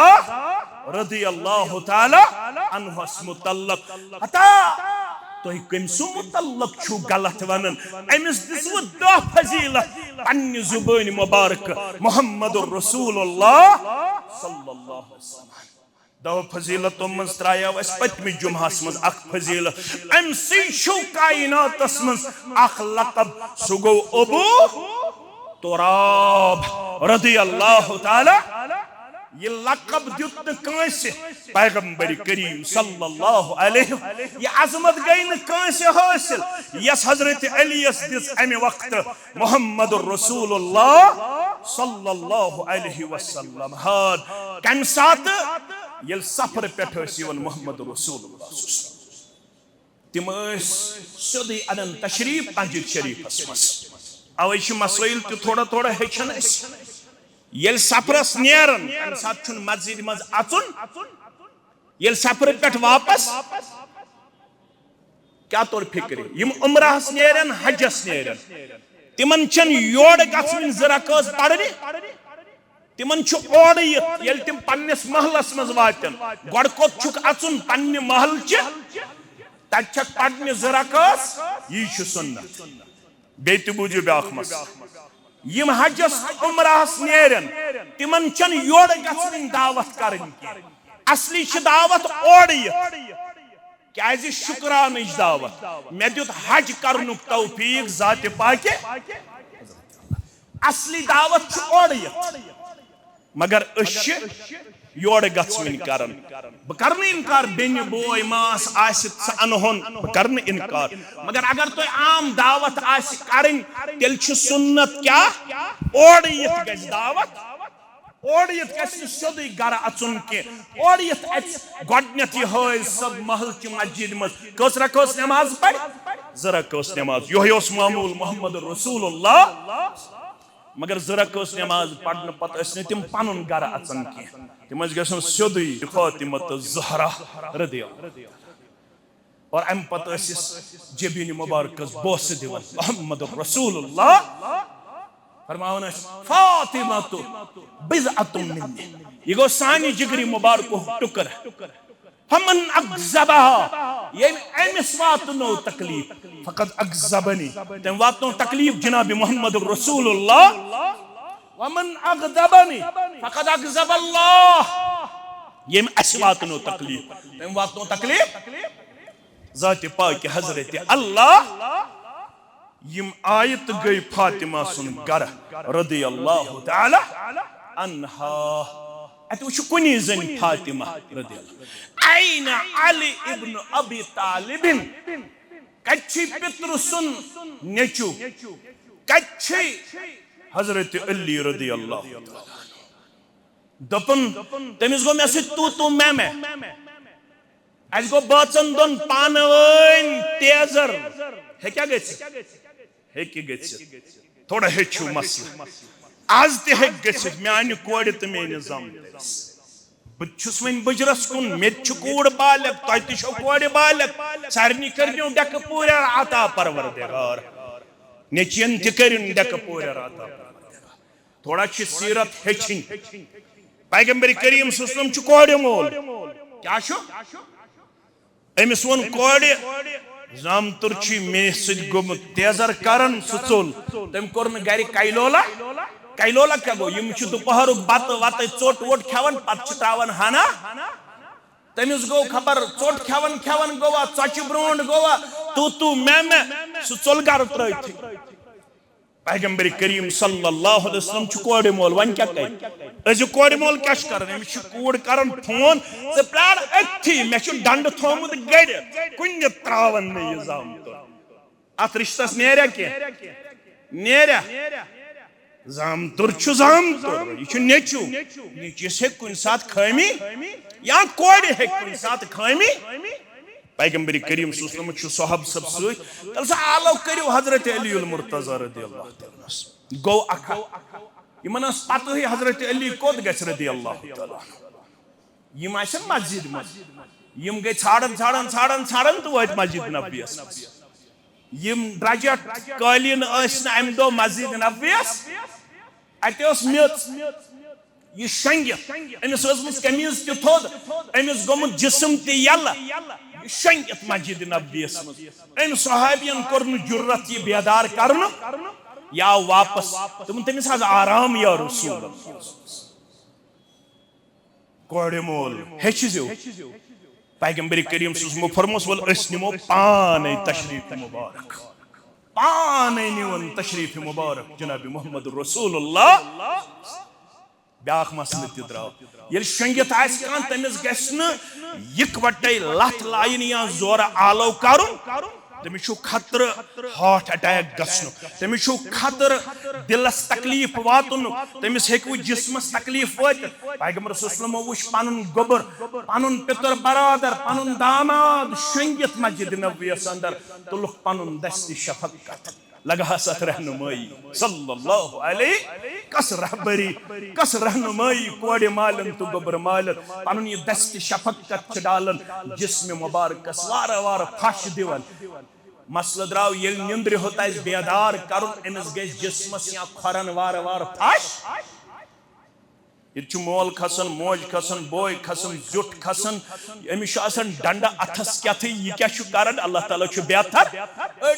S1: रदियल्लाहु ताला अन्हु मुतल्लक अता तो कमसु मुतल्लक छु गलत वनन अमिस दिसु 10 फजीलत पन्नि जुबान मुबारक मुहम्मदुर रसूलुल्लाह सल्लल्लाहु अलैहि वसल्लम 10 फजीलत मज त्राया वस पतमि जुमहस मज अख फजीलत अमसी छु कायनातस मज अख लक़ब सुगो अबू तुराब रदियल्लाहु ताला ये लक़ब दित न कांसे पैगंबर करीम सल्लल्लाहु अलैहि ये अजमत गई न कांसे हासिल यस हजरत अली दिस अमे वक्त मुहम्मदुर रसूलुल्लाह सल्लल्लाहु अलैहि वसल्लम हाद कम सात ये सफर पेठ यवन मुहम्मदुर रसूलुल्लाह तिम सदी अनन तशरीफ मस्जिद शरीफ मस अवे मसाइल तो थोड़ा थोड़ा हेचन ये सफरस नेरन सात मस्जिद मज अचुन ये सफर पे वापस क्या तौर फिक्र यम उमराहस नेरन हजस नेरन तिमन छन योड़ गन जरकस पड़ने तिमन ओर ये तिम पन्निस महलस मज वातन गोड़ कोत छुक अचुन पन्ने महल तक पड़ने जरकस यह सुन्नत बेत बूझो ब्याख मस यम हजस उमराहस नेरन तिमन छन योड़ गन दावत करन असली दावत ओड़ क्या शुक्रान दावत मे दुत हज करनुक तौफीक जात पाके असली दावत ओड़ मगर योड़ गन कर बह कर इनकार बेन बोय मास अनहोन बह कर इनकार मगर अगर तो आम दावत करें तेल सुन्नत क्या ओड़ ग दावत ओड़ सोद गर अचुन कह ओड़ गोडनेथ यह सब महल च मस्जिद मज कस रखोस नमाज पढ़ जरकस नमाज यह मामूल मोहम्मद रसूलुल्लाह मगर जरकस नमाज पढ़ने पत तिम पन गर अचन कह तिम सोद फातिमा ज़हरा रदियल्लाहु और अम पत जबीन मुबारक बोस दिवन मोहम्मद रसूलुल्लाह फरमावन फातिमा तो बिज़अतुम मिन्नी ये गो सानी जिगरी मुबारक टुकर फमन अगज़बहा ये अमिस वातनो तकलीफ फकद अगज़बनी तम वातनो तकलीफ जनाब मोहम्मद रसूलुल्लाह वमन अगज़बनी फकद अगज़बल्लाह ये अस वातनो तकलीफ तम वातनो तकलीफ ज़ात पाक हजरत अल्लाह यम आयत गई फातिमा सुन गर रदियल्लाहु ताला अन्हा अत वुच कुनी जन फातिमा रदियल्लाहु ऐना अली इब्न अबी तालिब कच्ची पितृ सुन नेचू कच्ची हजरत अली रदियल्लाहु ताला दपन तमिस गो मे तू मैं अस गो बचन दोन पानवन तेजर हे क्या थोड़ा हेचू मसल आज ते म्यान कोड़ तो मेन जम बस वन बजरस कुन मे कूड़ बालक तुम कोड़ बालक सारे कर डक पूर अता परवरदिगार नेचियन कर डक पूर अता थोड़ा सीरत हेचिन पैगंबर करीम सल्लल्लाहु अलैहि वसल्लम कोड़ मोल क्या अमिस वो कोड़ जामतुर मे सत तेजर करन सोल तम कोर गर कैलोला कैलोला क्या गो दोपहर बत वत चोट वोट खेवन पे त्रावान हना तमिस गो खबर चोट खेवन खेवन गोवा चच ब्रोंड गोवा तू मैं सह चोल गर त्रथ पैगंबर करीम सल्लल्लाहु अलैहि वसल्लम कोड़ मोल वन क्या कर कोड़ मोल क्या कर कूड़ कर फोन चे प्राण अथी मे डंड थोमुत गर कुन त्रावन मे यह जामतुर अत रिश्तस नेरा क्या जामतुर जामतुर यह नेचू नेचिस हे कुन साथ खामी या कोड़ हे कुन साथ खामी पैगंबर करीम सल्लल्लाहु अलैहि वसल्लम साहब सब सत सा आलो करियो हजरत अली उल मुर्तजा रदियल्लाहु तआला गो अखा यमन पत हजरत अली कोत गस रदियल्लाहु तआला यम आसन मस्जिद में यम गए छाड़न छाड़न छाड़न छाड़न तो वत मस्जिद नबवियस यम ड्रजट कालीन अम दो मस्जिद नबवियस अत मेत यह शंगित अमिस कमीज त थोद अमिस गोमुत जिस्म त यल शंगित मस्जिद नबवियस अम सहाबियन कोर जुर्रत यह बेदार करन या वापस तुम तमिस आराम या रसूल कोड़ मोल हेचो पैगंबर करीम सल्लल्लाहु फरमोस वल निमो पाने तशरीफ मुबारक पाने निवन तशरीफ मुबारक जनाब मोहम्मद रसूलुल्लाह ब्याख मसल तद्राव ये शंगित आन तमिस गन इकवटे लत लाइन या जोर आलो कर तमिस खतर हार्ट अटैक गसन तमिस खतर दिलस तकलीफ वातुन तमिस हेकु जिस्मस तकलीफ वात पैगंबर सल्लल्लाहु अलैहि वसल्लम वुश पनुन गोबर पनुन पितर बरादर पनुन दामाद शंगित मस्जिद नबवियस अंदर तुलुक पनुन दस्ती शफकत लगा सत रहनुमाई सल्लल्लाहु अलैहि कस रहबरी कस रहनुमाई कोड़े मालन तो गोबर मालन पनुन ये दस्ती शफकत डालन जिस्म मुबारक वार वार फश दिवन मसल द्राव ये निंद्र होता है बेदार करुन अमिस गस जिस्मस या खरन वार वार फश ये मोल खसन मोज खसन बोय खसन जुट खसन अमिस डंडा अथस क्या यह क्या कर अल्लाह ताला बेहतर अड़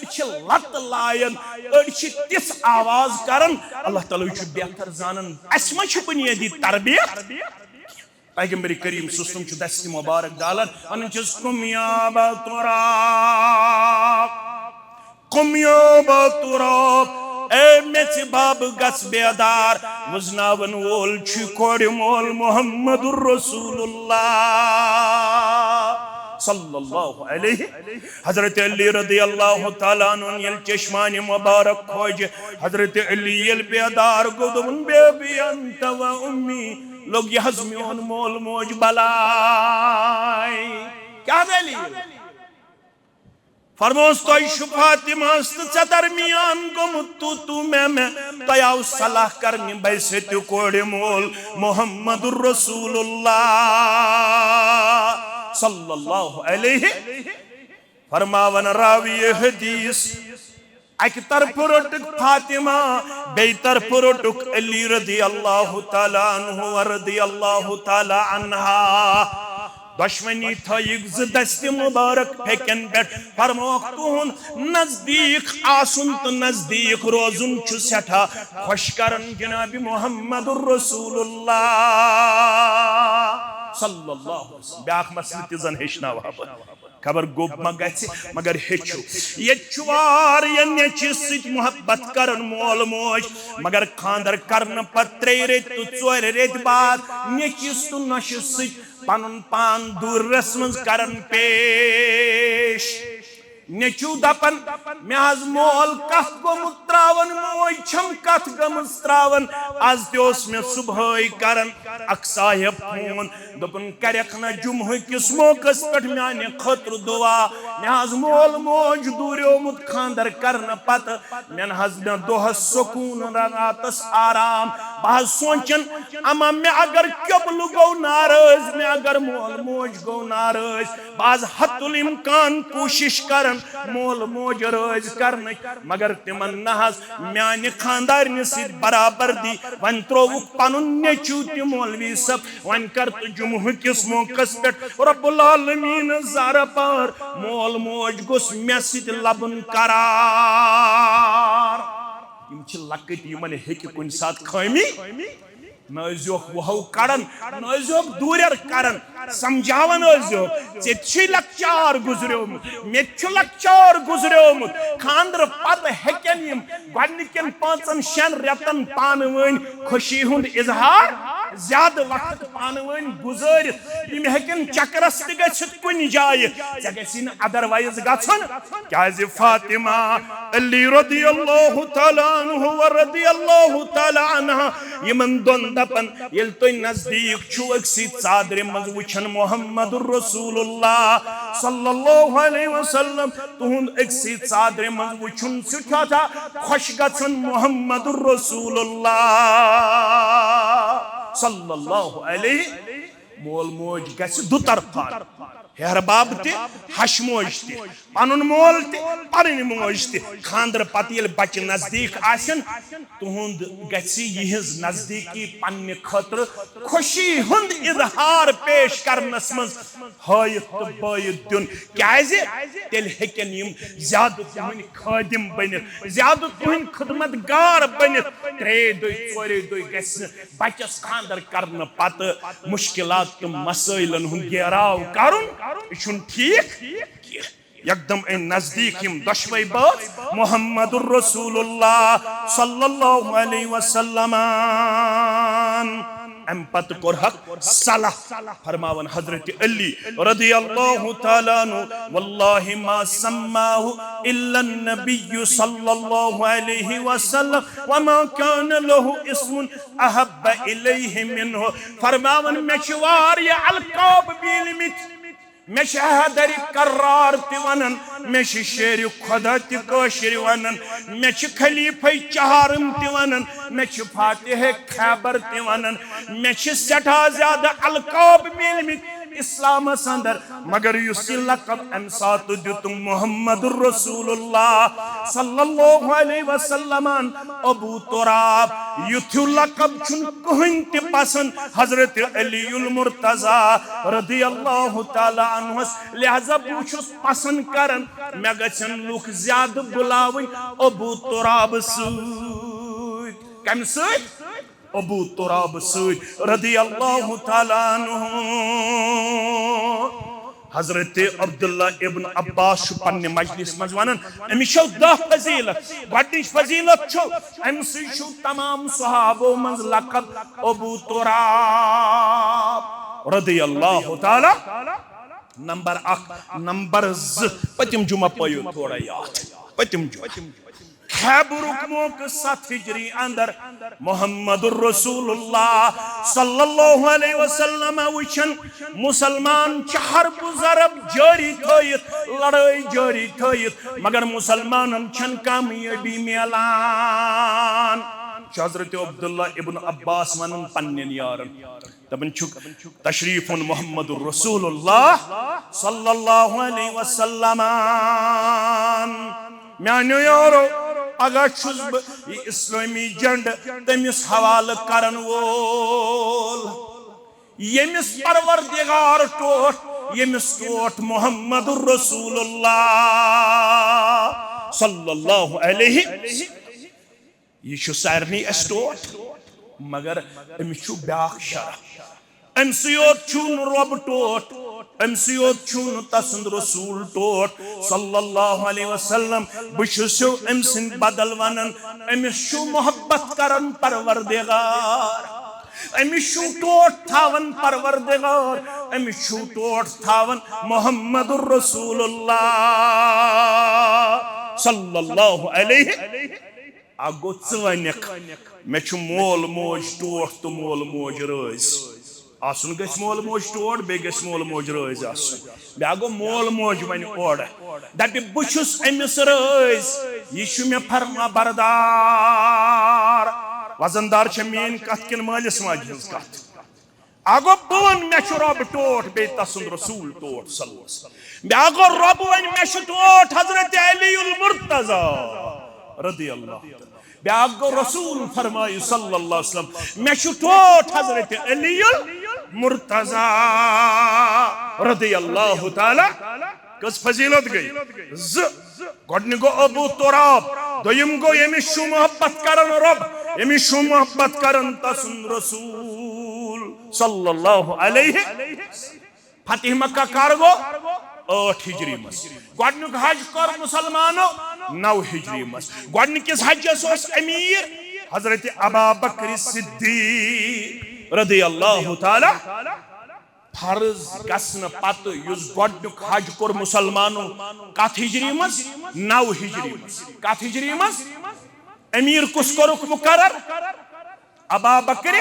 S1: लत लायन अड़ तिस आवाज कर अल्लाह ताला बेहतर जानन अस मा बुनियादी तरबियत पैगंबर करीम सल्लल्लाहु अलैहि वसल्लम दस्ती मुबारक डालन वन कुमिया तुराब ए मेच बाब गस बेदार वजनावन वोल कोड़ मोल मोहम्मदुर रसूलुल्लाह सल्लल्लाहु अलैहि हजरत अली रदियल्लाहु ताला अन्हु यल चश्मान मुबारक खोज हजरत अली यल बेदार गोदुन बेबी अंत व उम्मी लोग यहजमियन मोल मोज बलाई क्या दलील फरमोस तो फातिमा दरमियान गोमुत तू मैं तयाव सलाह करनी बैसे तू कोड़े मोल मोहम्मदुर रसूलुल्लाह सल्लल्लाहु अलैहि फरमावन रावी हदीस अक तरफ रोटुक फातिमा बे तरफ रोटुक अली रदियल्लाहु ताला अन्हु व रदियल्लाहु ताला अन्हा दुश्मनी थयिक दस्ती मुबारक फेकन पे फरमोक तुहन नजदीक आसुन तो नजदीक रोजुन सठा खुश करन जनाब मोहम्मदुर रसूलुल्लाह सल्लल्लाहु अलैहि वसल्लम ब्याख मसल तजन हेचना वहाब खबर गोब मा गछि मगर हेचु ये चुवार ये नेचिस मोहब्बत करन मोल मोज मगर खांदर करन पत्रे रेत तो चोर रेत बाद नेचिस तो नशिस पनुन पान दूर रस्मज करन पेश नेचू दपन मे आज मोल कथ गोमुत त्रावन मोज छम कथ गमज त्रावन आज त्योस मे सुबह करन अक साहिब फोन दोपन करक न जुम्ह किस मौकस पे माने खतर दुआ मे आज मोल मोज दूरियोमुत खानदर करन पत मेन हज मे दोहस सुकून रातस आराम बह सोचन अमा मे अगर क्योबल गो नाराज मे अगर मोल मोज गो नाराज बाज हतुल इम्कान कोशिश करन मोल मोज राज करन मगर तिमन नहज म्यान खानदारन सित बराबरदी वन त्रोवुक पनुन नेचू ति मौलवी सब वन कर जुम्ह किस मौकस पे रब्बुल आलमीन ज़ार पर मोल मोज गोस मे सित लबन करार यम छ लकट यमन हेक कुन साथ खामी नजोक वहौ करन नजोक दूर करन समझावन ऐ लक्चार गुजरियोमुत मे लक्चार गुजरियोमुत खानदर पत हेकन यम गडनिकन 5-6 रेतन पान वन खुशी हुंद इजहार ज्यादा वक्त पान वन गुजर यम हेकन चक्करस त गछित कुन जाय जे गसिन अदरवाइज गछन क्याज फातिमा अली रदियल्लाहु तआला अन्हु व रदियल्लाहु तआला अन्हा यमन दोन दपन यल तो नजदीक छु अक्सी चादर मज वचन मुहम्मदुर रसूलुल्लाह सल्लल्लाहु अलैहि वसल्लम तुहुंद अक्सी चादर मज वचन सुठा खुश गछन मुहम्मदुर रसूलुल्लाह सल्लल्लाहु अलैहि मोल मोज गछ दु तरफान हेर बाब ते हश मोज ते पनुन मोल ते पन मोज ते खानदर पत ये बच्चे नजदीक आसन तुहुंद गछि यहिज नजदीकी पन्ने खतर खुशी हुंद इजहार पेश करनस मज हायत तो बायत दुन क्याजे तेल हेकन यम ज्यादा तुहन खादिम बनित ज्यादा तुहन खिदमतगार बनित 3 दुई 4 दुई गछि बच्चस खानदर करन पत मुश्किलात तो मसइलन हुंद गेराव करुन इशुन ठीक एकदम नजदीक यम दशवई बात मुहम्मदुर रसूलुल्लाह सल्लल्लाहु अलैहि वसल्लम अम पत कोरहक सलाह फरमावन हजरत अली रदियल्लाहु तआला अन्हु वल्लाहि मा सम्माहु इल्ला नबी सल्लल्लाहु अलैहि वसल्लम व मा कान लहु इस्मुन अहब्ब इलैहि मिनहु फरमावन मे छवार या अलकाब बिलमित मे हैदर करार ति वनन मे शेर खुदा ति कशिर वनन मे खलीफा चहारम ति वनन मे फातिह खैबर ति वनन मे सठा ज्यादा अलकाब मिलमित इस्लाम अंदर मगर युस लकब अम सात दुतुम मुहम्मदुर रसूलुल्लाह सल्लल्लाहु अलैहि वसल्लम अबू तुराब युथु लकब छुन कहन ते पसंद हजरत अलीउल मुर्तजा रदियल्लाहु तआला अन्हु लिहाजा बुछुस पसंद करन मे गछन लुक ज्यादा बुलावन अबू तुराब सैद कम सैद अबू तुराब सैद रदियल्लाहु तआला अन्हु हजरत अब्दुल्ला इब्न अब्बास पन्ने मजलिस मज वनन अमिश 10 फजीलत गडनिश फजीलत छो अमसी छु तमाम सहाबो मज लकब अबू तुराब रदियल्लाहु तआला नंबर 1 नंबर 2 पतिम जुमा पयो थोड़ा याद पतिम जुमा खैबरुक मौक 7 हिजरी अंदर मुहम्मदुर रसूलुल्लाह सल्लल्लाहु अलैहि वसल्लम वचन मुसलमान चहर बुजरब जारी थयत लड़ाई जारी थयत मगर मुसलमानन छन कामयाबी मिलान हजरत अब्दुल्ला इब्न अब्बास वनन पन्ने यारन तबन छुक तशरीफुन मुहम्मदुर रसूलुल्लाह सल्लल्लाहु अलैहि वसल्लम म्यानो यारो अगर छुस इस्लामी जंड तमिस हवाल करन वोल यमिस परवरदिगार टोट यमिस टोट मुहम्मदुर रसूलुल्लाह सल्लल्लाहु अलैहि ये छु सारनी टोट मगर अमिस छु ब्याख शरफ अमसियोत छुन रब टोट अमसियोत छुन तसंद रसूल टोट सल्लल्लाहु अलैहि वसल्लम बुशुसु अमसिन बदल वनन अमिस छु मोहब्बत करन परवरदिगार अमिस टोट थावन परवरदिगार, अमिस टोट थावन मुहम्मदुर रसूलुल्लाह सल्लल्लाहु अलैहि आगो चनिक मे मोल मोज टोट तो मोल मोज रज आसन गस मोल मोज टोट बे गस मोल मोज रज आसन बे आगो मोल मोज वन ओर दपि बुछुस अमिस रज यह मे फरमा बरदार वजनदार मीन कत किन मालिस माज हज कत आगो बन मे रब टोट बे तसुन रसूल टोट सल्लल्लाहु बे आगो रब वन मे टोट हजरत अलीउल मुर्तजा रदी अल्लाह बे आगो रसूल फरमाय सल्लल्लाहु अलैहि वसल्लम मे टोट हजरत अलीउल मुर्तजा रदी अल्लाह ताला कस फजीलत गई गो गो अबू तुराब दोयम गो यमिस मोहब्बत करन रब यमिस मोहब्बत करन तसुन रसूल सल्लल्लाहु अलैहि फतेह मक्का कर गो 8 हिजरी मस गडनुक हज कर मुसलमानो 9 हिजरी मस गडनिकिस हजस ओस अमीर हजरत अबू बकर सिद्दीक रदी अल्लाह ताला फर्ज गसन पत युस गडनुक हज कोर मुसलमानो कत हिजरी मस 9 हिजरी मस कत हिजरी मस अमीर कुस कोरुक मुकर्रर अबू बकर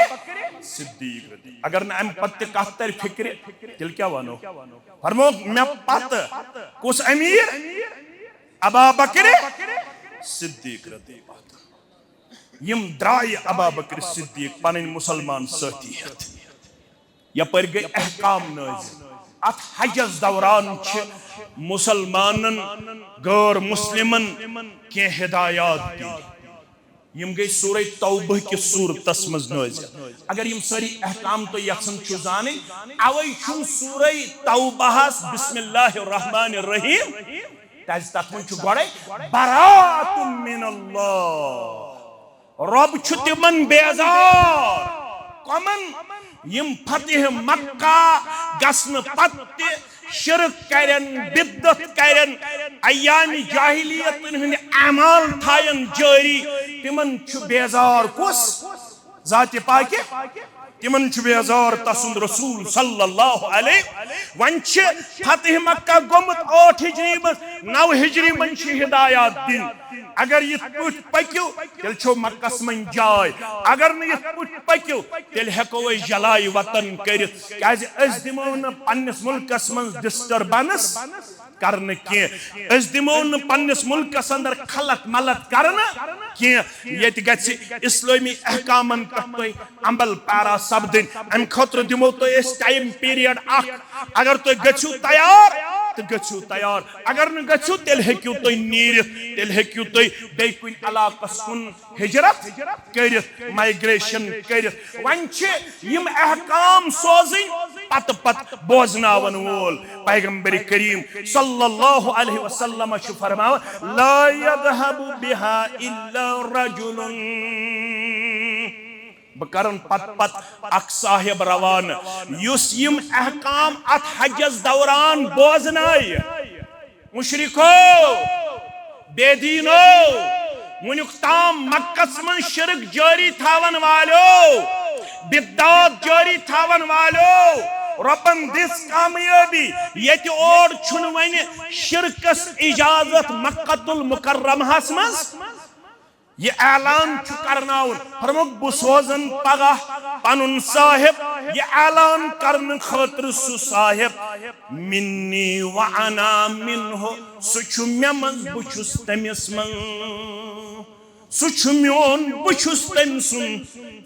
S1: सिद्दीक अगर न अम पत कत तर फिक्र तिल क्या वनो फरमो मे पत कुस अमीर अबू बकर सिद्दीक रदी यम द्राय अबू बकर सिद्दीक पन मुसलमान साथी हेत यपर गई अहकाम नाज़िल अत हजस दौरान मुसलमानन गैर मुस्लिमन के हिदायत दी यम गई सूरह तौबह की सूरतस मज नाज़िल अगर यम सारी अहकाम तो यसन छु जाने अवै छु सूरह तौबह बिस्मिल्लाहिर रहमानिर रहीम ताज तत मन छु गडे बरातुम मिनल्लाह रब छु तिमन बेजार कमन यम फतेह मक्का गसन पत्ते शिरक करन बिदत करन अयामी जाहिलियत हंद अमाल थायन जारी तिमन छु बेजार कुस जाति पाके तिमन छु बेजार तसुन रसूल सल्लल्लाहु अलैहि वन छ फतेह मक्का गोमत 8 हिजरी मस 9 हिजरी मन छ हिदायत दिन अगर यह पुट पक्यू तेल छो मक्कस मन जाय अगर न यह पुट पक्यू तेल हेको जलाय वतन कर दिमो न पन्निस मुल्कस मन डिस्टर्बेंस करने के दिमो न पन्निस मुल्कस अंदर खलत मलत करने के ये इस्लामी अहकामन पे अमल पैरा सपदन अम खतर दिमो तो टाइम पीरियड अगर तुम गु तैयार तो गु तैयार अगर न गु तेल हेक्यू तुम नीर तेल हेक्यू तुम बे कुन इलाकस कुन हिजरत कर माइग्रेशन कर वन यम अहकाम सोजन पत पत बोजनावन वोल पैगंबर करीम सल्लल्लाहु अलैहि वसल्लम फरमाव ला यذهब बिहा इल्ला रजुलन बकरन पत पत अख साहिब रवान युस यम अहकाम अत हजस दौरान बोजनाय मुशरिको बेदीनो मुनुक ताम मक्कस मन शिरक जारी थावन वालो बिदत जारी थावन वालो रबन दिस कामयाबी ये और छुन वन शिरकस इजाजत मक्कतुल मुकर्रमहस मस ये ऐलान करनाउन फरमुक बुसोजन पगह पनुन साहिब ये ऐलान करन खतर सु साहिब मिन्नी व अना मिन्हु सुछु मे मज बुछुस तमिस मन सुछु म्योन बुछुस तम सुन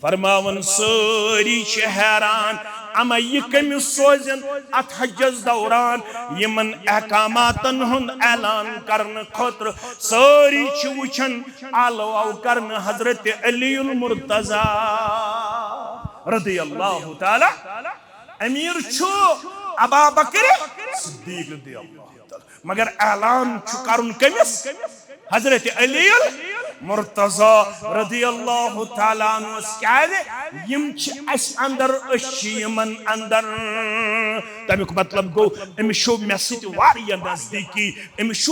S1: फरमावन सारी हैरान अमा यह कमिस सोजन अत हजस दौरान यमन अहकामातन हुंद ऐलान करन खतर सारी वुचन आलो करन हजरत अलीउल मुर्तजा रदी अल्लाह ताला अमीर छु अबू बकर सिद्दीक रदी अल्लाह ताला मगर ऐलान छु करन कमिस हजरत अलीउल मुर्तजा रदी अल्लाह ताला यम अंदर यमन अंदर तमिक मतलब गो अमिस मे सत्या नजदीकी अमिस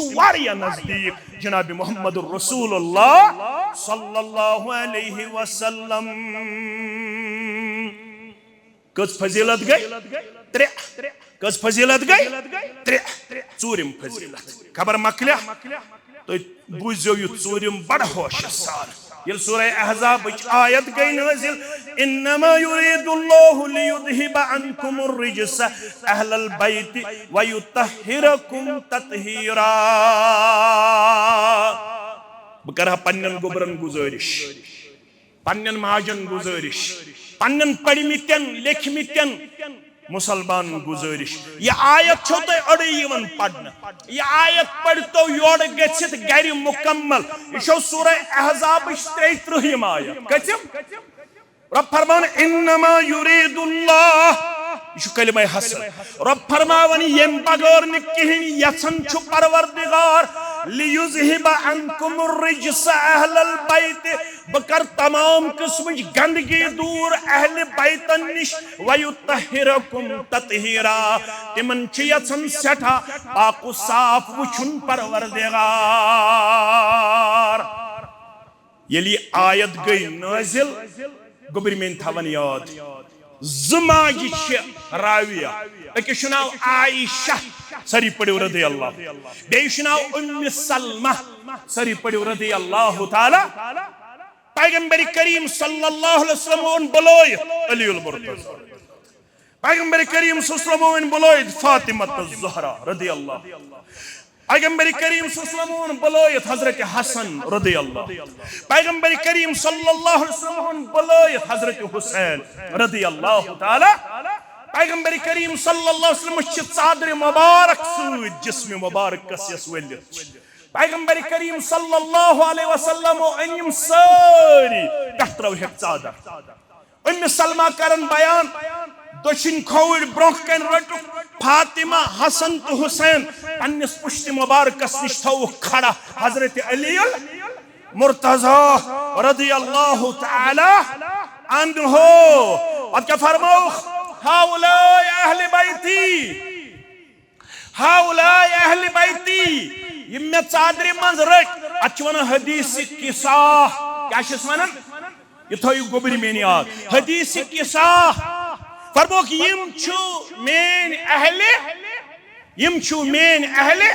S1: नजदीक जनाब मोहम्मद रसूलुल्लाह सल्लल्लाहु अलैहि वसल्लम कस फजीलत गई त्रे कस फजीलत गई त्रे चूरिम फजीलत खबर मकलिया तो बुझो यु चूरिम बड़ होश सार ये सूरह अहज़ाब आयत गई नाज़िल इन्नमा युरीदुल्लाहु लियुज़हिबा अन्कुमुर रिज्स अहलल बैत व युतहिरकुम तत्हीरा बकरा पन्नन गोबरन गुजारिश पन्नन महाजन गुजारिश पन्नन पढ़मितन लेखमितन मुसलमान गुजारिश यह आयत छो तो अड़े यवन पढ़ना यह आयत पढ़तो योड़ गच्छित गैर मुकम्मल यह सूरह अहज़ाब 33 आयत कचम रब फरमान इन्नमा युरीदुल्लाह यह कलिमा हसन रब फरमावन यम बगैर न कहीं यसन छु परवरदिगार लियुज़हिबा अन्कुमुर रिज्स अहलल बैत बकर तमाम किस्म गंदगी दूर अहले बैतन निश व युतहिरकुम तत्हीरा तिमन छ यसन सठा पाकु साफ वुछुन परवरदिगार यली आयत गई नाज़िल गोबर में थवन याद ज़माजी राविया अकिश नाव आयशा सरी पड़ो रदी अल्लाह बेश नाव उम्मे सलमा सरी पड़ो रदी अल्लाह ताला पैगंबर करीम सल्लल्लाहु अलैहि वसल्लम बलोय अलीउल मुर्तज़ा पैगंबर करीम सल्लल्लाहु अलैहि वसल्लम बलोय फातिमा ज़हरा रदी अल्लाह पैगंबर करीम सल्लल्लाहु अलैहि वसल्लम बलोय हजरत हसन रदी अल्लाह पैगंबर करीम सल्लल्लाहु अलैहि वसल्लम बलोय हजरत हुसैन रदी अल्लाह ताला पैगंबर करीम सल्लल्लाहु अलैहि वसल्लम छ चादर मुबारक सूद जिस्म मुबारक कस वलित पैगंबर करीम सल्लल्लाहु अलैहि वसल्लम अनिम सारी कत्रव है चादर उम्मे सलमा करन बयान दक्षिण खोड़ ब्रोह कन रटु फातिमा हसन तो हुसैन पन्निस पुष्टि मुबारकस निश थो खड़ा हजरत अलीउल मुर्तज़ा रदी अल्लाह ताला अन्हो अब क्या फरमाओ हाउलाए अहले बैती हाउलाए अहले बैती यम मे चादर मंज रट अचवन हदीस किसा क्या छस वनन ये थो गोबरी में याद हदीस किसा फरमोक यम छु मेन अहले यम छु मेन अहले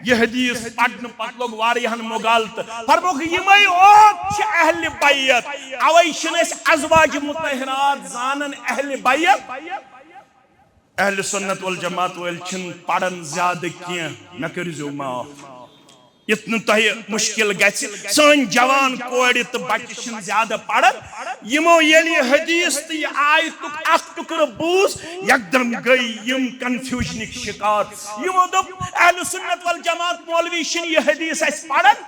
S1: यह हदीस पढ़न पत लोग वारियान मुगालत फरमोक यमई ओत छ अहले बैत अवै छनस अज़वाज मुतहरात जानन अहले बैत अहले सुन्नत वल जमात वल छन पढ़न ज्यादा किया न करजो माफ इतन तह मुश्किल गि सन जवान कोड़ तो बच्चे ज्यादा पढ़न यमो ये हदीस तो यह आयतुक अख टुकर बूज यकदम गई यम कंफ्यूजन शिकार यमो दोप अहले सुन्नत वल जमात मौलवी यह हदीस पढ़न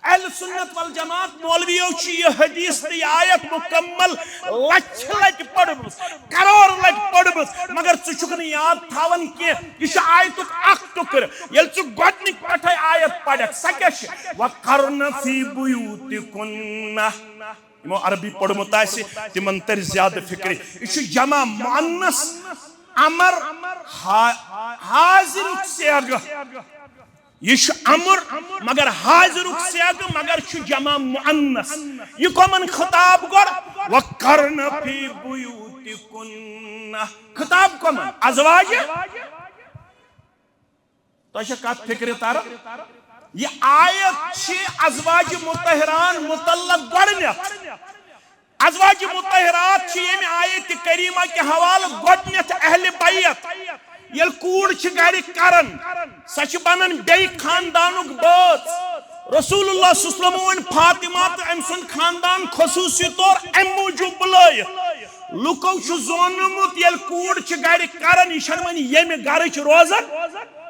S1: अहले सुन्नत वल जमात मौलवियों यह हदीस तो यह आयत मुकम्मल लच लच पढ़मस करोड़ लच पढ़मस मगर चुक याद थावन कह यह आयतुक अख टुकर ये गोदनिक पे आयत पढ़ सह वक़र्न फी बुयूतिकुन्ना यमो अरबी पढ़मुत तिमन तर ज्यादा फिक्र यह जमा मुअन्नस अमर हाजिर सेग यह अमर मगर हाजिर सेग मगर जमा मुअन्नस यह कमन खिताब गोर वक़र्न फी बुयूतिकुन्ना खिताब कमन अज़वाज तो कत फिक्र तार यह आयत अज़वाज मुतहरान मुतल्लक गोडनेथ अज़वाज मुतहरात यम आयत करीमा के हवाले गोडनेथ अहले बैत ये कूड़ गर करन सह बनन बे खानदानुक बात रसूलुल्लाह सल्लल्लाहु अलैहि वसल्लम फातिमा तो अम सुन खानदान खसूसी तौर अम मूजूब बुलाय लुको जोनमुत ये कूड़ गर करन यह वन यम गर रोजन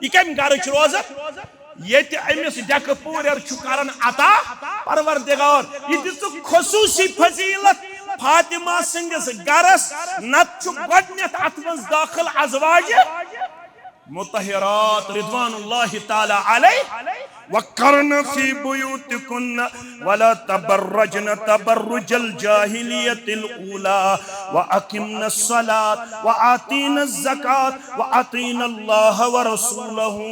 S1: यह कम गर रोजन ये अमिस डेक पूर कर अता परवरदिगार यह दितुक खसूसी फजीलत फातिमा सिंदिस गरस नत गोडनेथ अत मज दाखिल अज़वाज मुतहरात रिदवानुल्लाहि ताला अलैहि वक़र्न फी बुयूतिकुन्न वला तबर्रजन तबर्रुजल जाहिलियतिल ऊला व अकिमनस सलात व आतीनस ज़कात व अतीनल्लाह व रसूलहू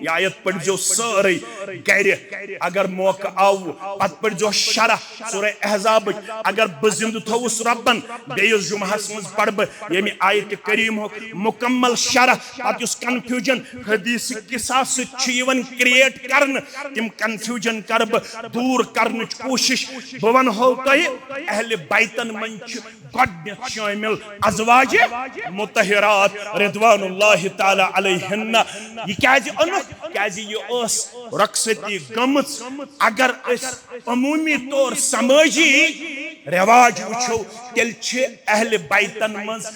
S1: यह आयत पढ़ो सारे गर अगर मौका आव पत पढ़ो शरह सूरह अहज़ाब अगर बह जिंद थोस रब्बन बेस जुमहस मज पढ़ बह ये आयत करीम मुकम्मल शरह पत कन्फ्यूजन हदीस किसा क्रिएट कर तम कन्फ्यूजन कर दूर करने कोशिश बह वनो तुह अहले बैतन मन गड शामिल अज़वाज मुतहरात रिदवानुल्लाहि ताला अलैहिन्ना यह क्या रखसती गमच अगर अमूमी तौर समाजी रिवाज वो तेल अहल बैतन मज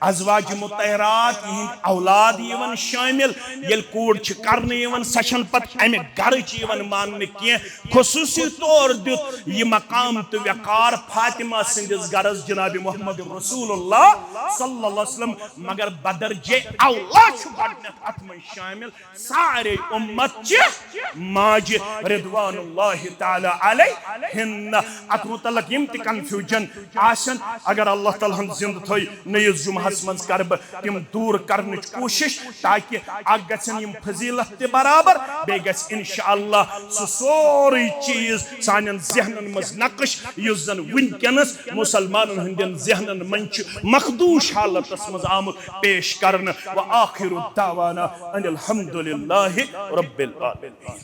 S1: अज़वाज मुतहरात यह औलाद यवन शामिल ये कूड़ कर सचन पत अमे गर मान खुसूसी तौर दुत यह मकाम तो वकार फातिमा सिंदिस गरस जनाब मोहम्मद रसूलुल्लाह सल्लल्लाहु अलैहि वसल्लम मगर बदरजे औला अत मन शामिल सारे उम्मत माज रिदवानुल्लाहि ताला अलैहिन्ना अत मुतल्लक यम त कन्फ्यूजन आसन अगर अल्लाह ताला जिंद थई नयस जुमहस मज कर तम दूर करने कोशिश ताकि गम फजीलत ते बराबर बे इंशाअल्लाह सह सोरे चीज सान जहनन मज नक्श युस जन वनकनस मुसलमानन हंदन जहनन मन मखदूश हालत मज आमुत पेश करन व आखिरु दावाना अनिल हम्दुलिल्लाहि रब्बिल आलमीन।